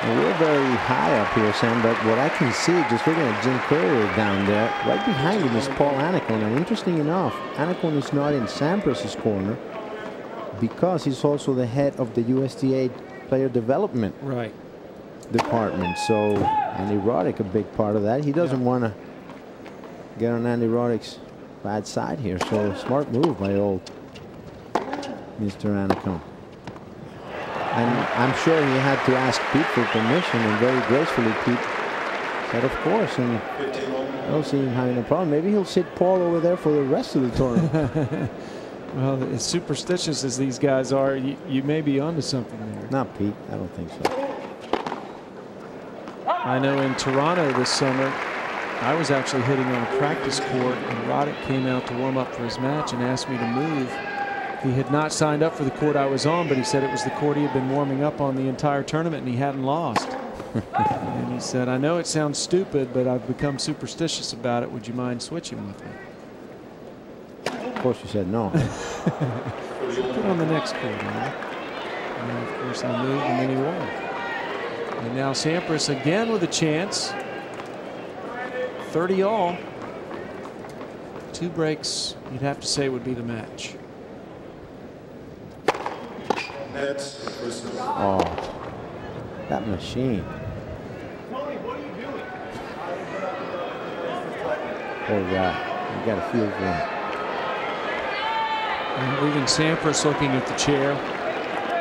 We're very high up here, Sam, but what I can see, just looking at Jim Courier down there, right behind him is Paul Anacone. And interesting enough, Anacone is not in Sampras' corner because he's also the head of the USTA player development department. So Andy Roddick, a big part of that. He doesn't want to get on Andy Roddick's bad side here. So smart move by old Mr. Anacone. And I'm sure he had to ask Pete for permission, and very gracefully Pete said, of course, and I don't see him having a problem. Maybe he'll sit Paul over there for the rest of the tournament. Well, as superstitious as these guys are, you may be onto something there. Not Pete, I don't think so. I know in Toronto this summer, I was actually hitting on a practice court, and Roddick came out to warm up for his match and asked me to move. He had not signed up for the court I was on, but he said it was the court he had been warming up on the entire tournament and he hadn't lost. And he said, I know it sounds stupid, but I've become superstitious about it. Would you mind switching with me? Of course you said no. Put on the next court, man. And of course I moved and then he won. And now Sampras again with a chance. 30 all. 2 breaks, you'd have to say, would be the match. Oh, that machine. Poor guy. You got a feel for him. And leaving Sampras looking at the chair.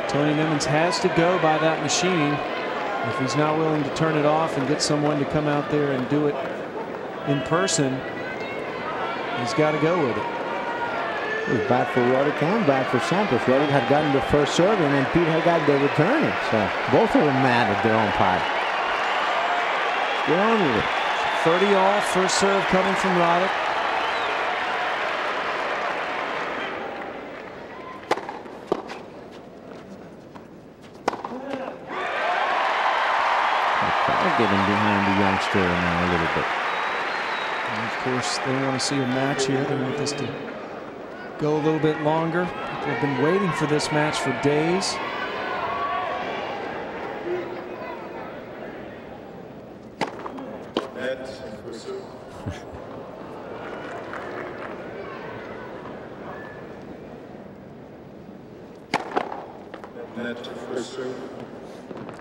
Tony Nimmons has to go by that machine. If he's not willing to turn it off and get someone to come out there and do it in person, he's got to go with it. It was bad for Roddick and bad for Sampras. Roddick had gotten the first serve, and then Pete had got the returning. So both of them mad at their umpire. Get on with it. 30 all, first serve coming from Roddick. getting behind the youngster now a little bit. And of course, they want to see a match here. They want this to go a little bit longer. People have been waiting for this match for days.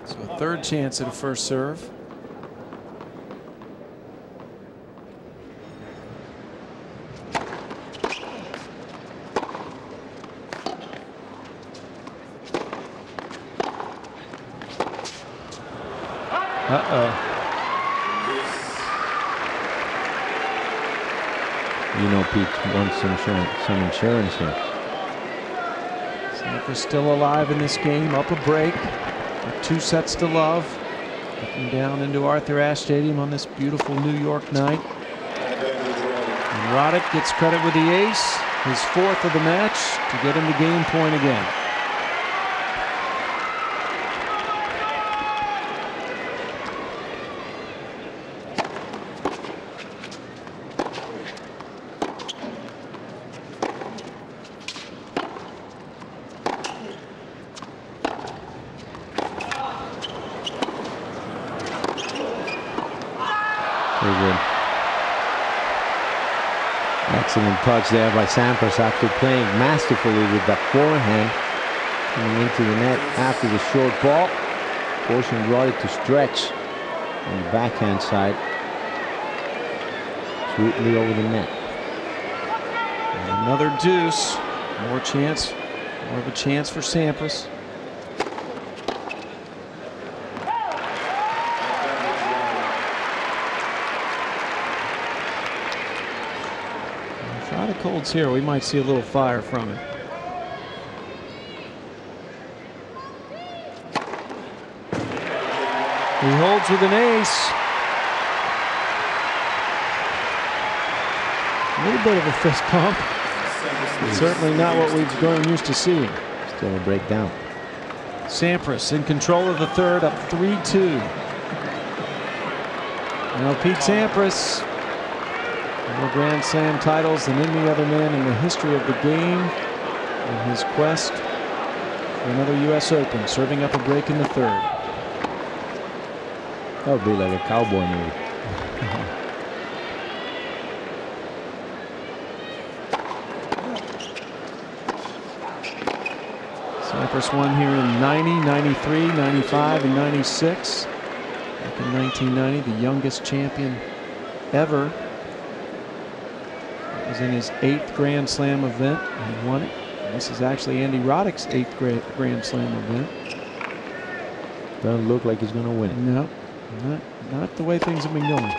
So a third chance at a first serve. You know, Pete wants some insurance here. Sampras still alive in this game, up a break. 2 sets to love. Looking down into Arthur Ashe Stadium on this beautiful New York night. And Roddick gets credit with the ace, his 4th of the match, to get him the game point again. Very good. Excellent touch there by Sampras after playing masterfully with that forehand. Coming into the net after the short ball, forcing Roddick to stretch on the backhand side. Sweetly over the net. And another deuce. More of a chance for Sampras. Roddick holds here, we might see a little fire from him. He holds with an ace. A little bit of a fist pump. Certainly not what we've grown used to seeing. Still a breakdown. Sampras in control of the third, up 3-2. Now Pete Sampras, more Grand Slam titles than any other man in the history of the game, in his quest for another U.S. Open, serving up a break in the third. That would be like a cowboy movie. Sampras won here in 90, 93, 95, and 96. Back in 1990, the youngest champion ever. It was in his 8th Grand Slam event, and he won it. And this is actually Andy Roddick's 8th Grand Slam event. Doesn't look like he's going to win it. No, not the way things have been going.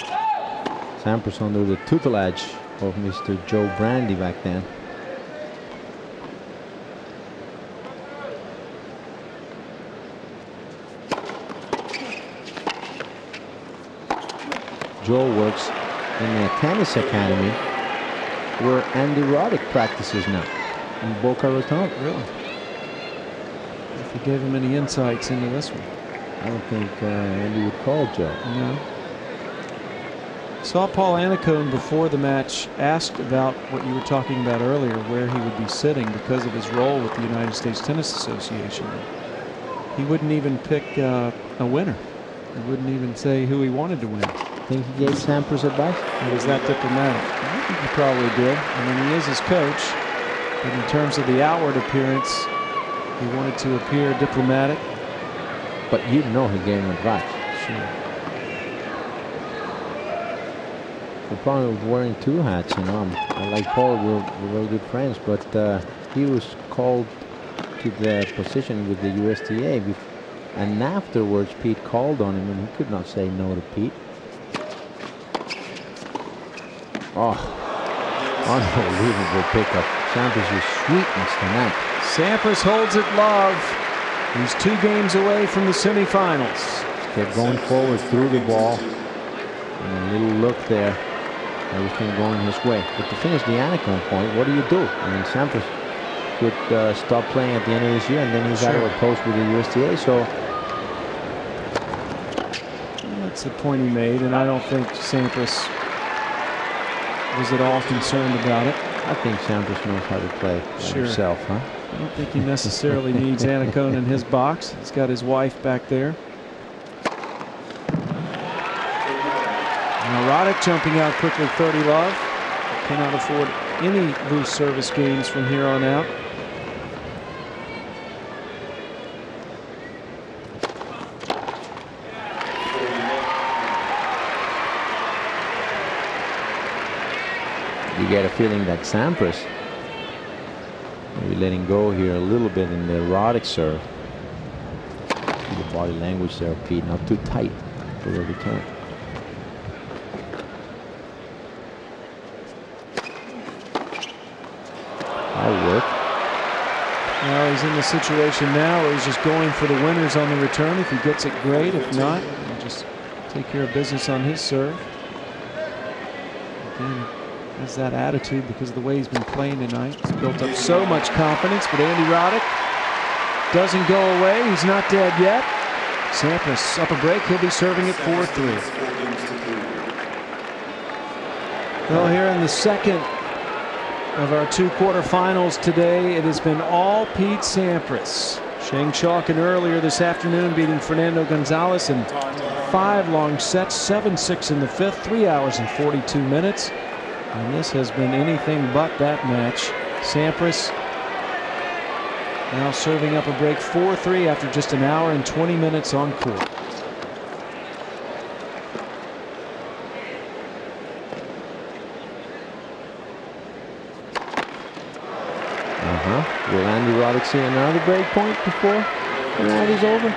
Sampras under the tutelage of Mr. Joe Brandy back then. Joe works in a tennis academy where Andy Roddick practices now in Boca Raton. Really? If you gave him any insights into this one. I don't think Andy would call Joe. No. Saw Paul Annacone before the match asked about what you were talking about earlier, where he would be sitting because of his role with the United States Tennis Association. He wouldn't even pick a winner. He wouldn't even say who he wanted to win. Think he gave Sampras advice? He was that diplomatic. I think he probably did. I mean, he is his coach. But in terms of the outward appearance, he wanted to appear diplomatic. But you know he gave him advice. Sure. The problem with wearing 2 hats, you know, I like Paul, we're very good friends, but he was called to the position with the USTA, and afterwards Pete called on him, and he could not say no to Pete. Oh, unbelievable pickup. Sampras with sweetness tonight. Sampras holds it love. He's 2 games away from the semifinals. Kept going forward through the ball. And a little look there. Everything going his way. But to finish the Annacone point, what do you do? I mean, Sampras could stop playing at the end of this year, and then he's out of a post with the USTA. So That's the point he made, and I don't think Sampras was at all concerned about it. I think Sampras knows how to play himself, huh? I don't think he necessarily needs Annacone in his box. He's got his wife back there. Now Roddick jumping out quickly, 30 love. Cannot afford any loose service games from here on out. You get a feeling that Sampras maybe letting go here a little bit in the Roddick serve. See the body language there, Pete, not too tight for the return. That'll work. Well, he's in the situation now where he's just going for the winners on the return. If he gets it, great. If not, he'll just take care of business on his serve. Again, has that attitude because of the way he's been playing tonight. He's built up so much confidence, but Andy Roddick doesn't go away. He's not dead yet. Sampras up a break. He'll be serving at 4-3. Well, here in the second of our 2 quarterfinals today, it has been all Pete Sampras. Shang Chalkin earlier this afternoon beating Fernando Gonzalez in 5 long sets, 7-6 in the 5th, 3 hours and 42 minutes. And this has been anything but that match. Sampras now serving up a break, 4-3 after just an hour and 20 minutes on court. Will Andy Roddick see another break point before the round is over?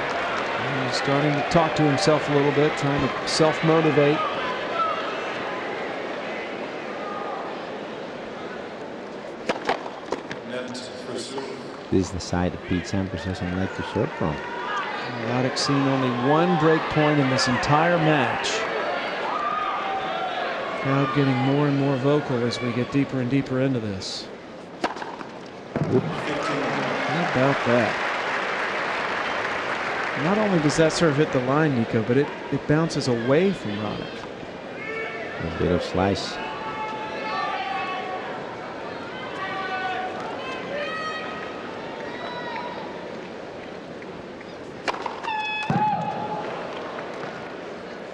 He's starting to talk to himself a little bit, trying to self-motivate. This is the side that Pete Sampras doesn't like to serve from. Roddick's seen only 1 break point in this entire match. Crowd getting more and more vocal as we get deeper and deeper into this. Whoop. How about that? Not only does that serve hit the line, Nico, but it bounces away from Roddick. A bit of slice.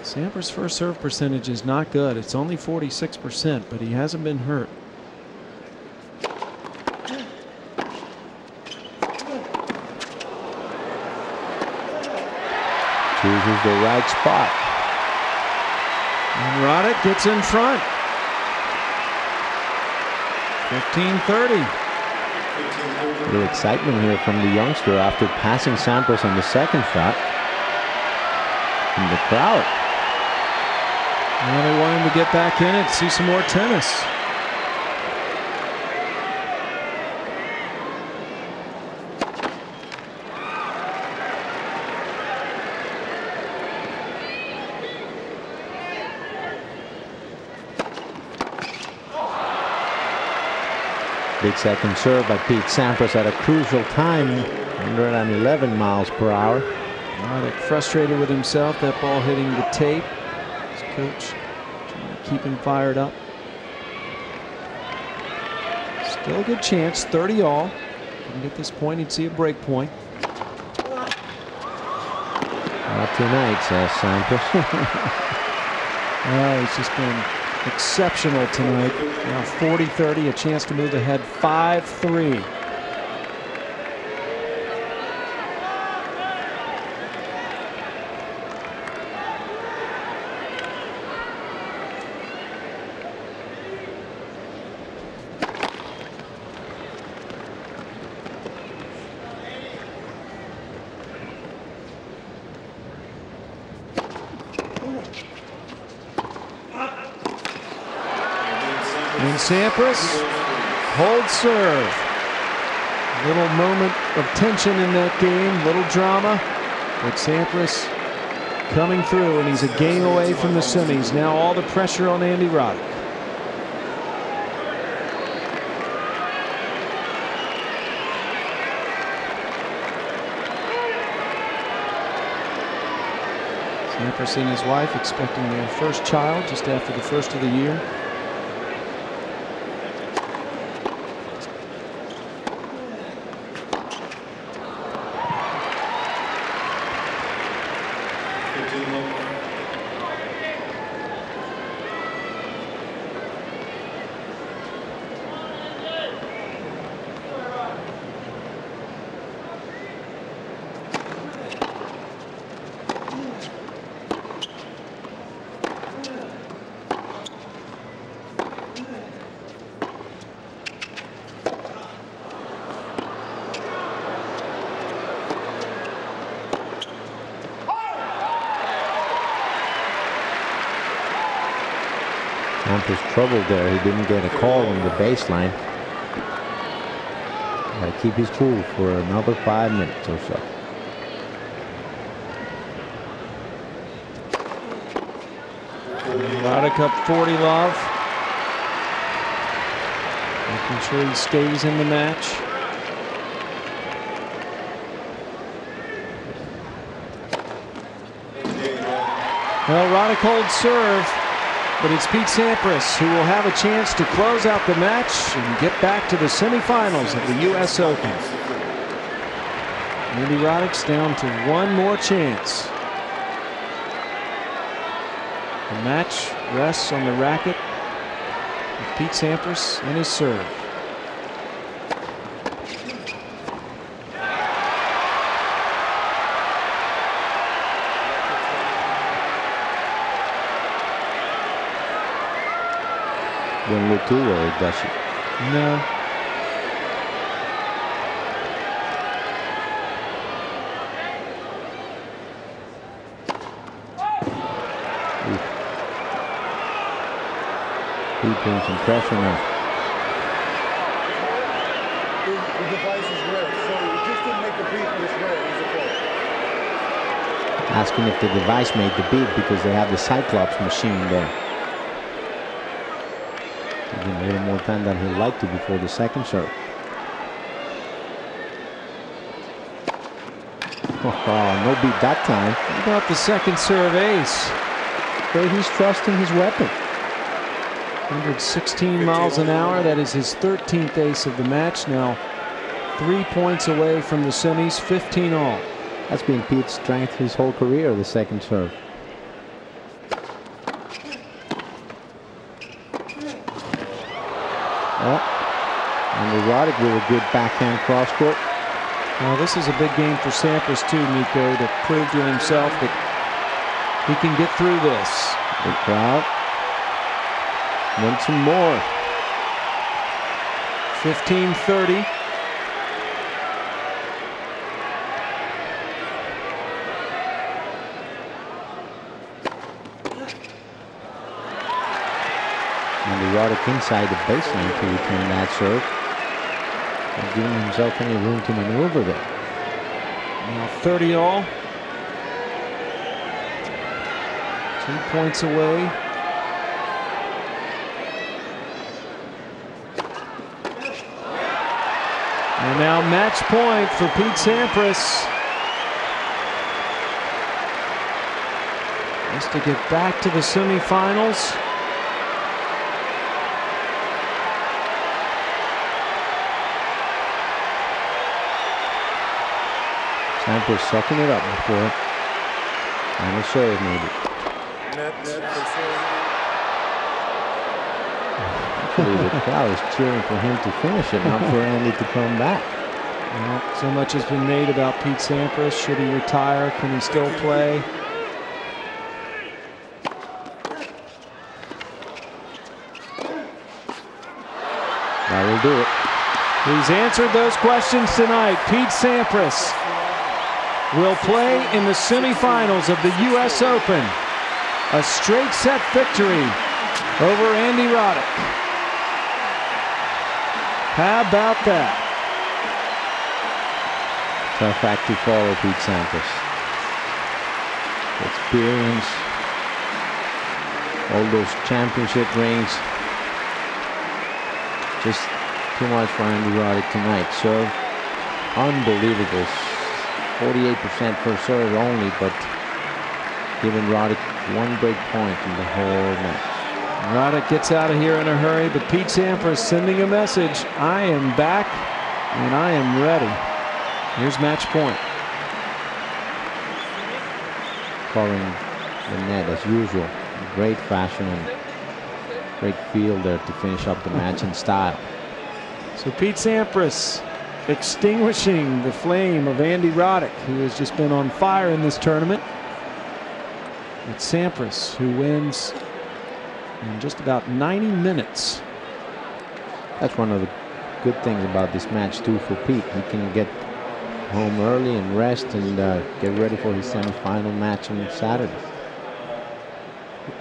Sampras' first serve percentage is not good. It's only 46%, but he hasn't been hurt. Chooses the right spot. And Roddick gets in front. 15-30. A little excitement here from the youngster after passing Sampras on the second shot. From the crowd. Now they want him to get back in it, see some more tennis. Big second serve by Pete Sampras at a crucial time, 111 miles per hour. Roddick frustrated with himself, that ball hitting the tape. His coach trying to keep him fired up. Still a good chance, 30 all. Can get this point, he'd see a break point. Not tonight, says Sampras. Oh, he's just been exceptional tonight. Now 40-30, a chance to move ahead 5-3. And Sampras holds serve. Little moment of tension in that game, little drama, but Sampras coming through, and he's a game away from the semis. Now all the pressure on Andy Roddick. Sampras and his wife expecting their first child just after the first of the year. Sampras trouble there. He didn't get a call on the baseline. Got to keep his cool for another 5 minutes or so. Roddick up 40 love. Making sure he stays in the match. Well, Roddick holds serve, but it's Pete Sampras who will have a chance to close out the match and get back to the semifinals of the U.S. Open. Andy Roddick's down to one more chance. The match rests on the racket of Pete Sampras and his serve. Doesn't look too worried, does she? No. Putting some pressure now. The device is red, so it just didn't make the beat, but it's red. It's a fault. Asking if the device made the beat because they have the Cyclops machine there. Taking a little more time than he'd like to before the second serve. Oh, no beat that time. What about the second serve ace? But he's trusting his weapon. 116 miles an hour. That is his 13th ace of the match. Now 3 points away from the semis, 15 all. That's been Pete's strength his whole career, the second serve. Oh, and Roddick with a good backhand cross court. Now this is a big game for Sampras too, Nico, to prove to himself that he can get through this. Big crowd. Want some more. 15-30. And the Roddick inside the baseline to return that serve. Not giving himself any room to maneuver there. Now 30 all. 2 points away. And now match point for Pete Sampras. Just to get back to the semifinals. Sampras sucking it up before final serve maybe. Actually, the crowd is cheering for him to finish it, not for Andy to come back. Well, so much has been made about Pete Sampras. Should he retire? Can he still play? That will do it. He's answered those questions tonight. Pete Sampras will play in the semifinals of the U.S. Open. A straight set victory over Andy Roddick. How about that? Tough act to follow, Pete Sampras. Experience, all those championship rings. Just too much for Andy Roddick tonight. So unbelievable. 48% for serve only, but giving Roddick one break point in the whole match. Roddick gets out of here in a hurry, but Pete Sampras sending a message. I am back and I am ready. Here's match point. Covering the net as usual. Great fashion and great feel there to finish up the match in style. So Pete Sampras extinguishing the flame of Andy Roddick, who has just been on fire in this tournament. It's Sampras who wins in just about 90 minutes. That's one of the good things about this match too for Pete. He can get home early and rest and get ready for his semifinal match on Saturday.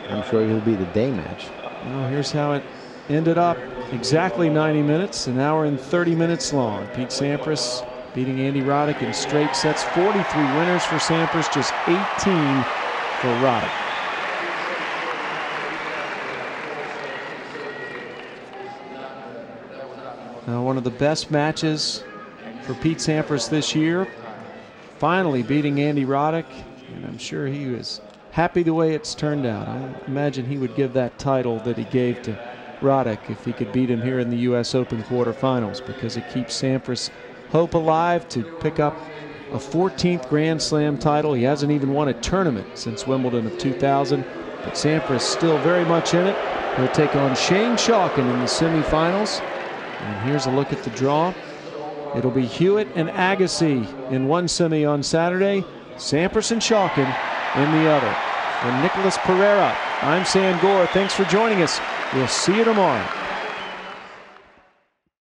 I'm sure it'll be the day match. Well, here's how it ended up. Exactly 90 minutes, an hour and 30 minutes long. Pete Sampras beating Andy Roddick in straight sets. 43 winners for Sampras, just 18 for Roddick. Now, one of the best matches for Pete Sampras this year. Finally beating Andy Roddick, and I'm sure he was happy the way it's turned out. I imagine he would give that title that he gave to Roddick if he could beat him here in the U.S. Open quarterfinals, because it keeps Sampras' hope alive to pick up a 14th Grand Slam title. He hasn't even won a tournament since Wimbledon of 2000, but Sampras still very much in it. He'll take on Shane Shawkin in the semifinals. And here's a look at the draw. It'll be Hewitt and Agassi in one semi on Saturday, Sampras and Shawkin in the other. And Nicholas Pereira, I'm Sam Gore. Thanks for joining us. We'll see you tomorrow.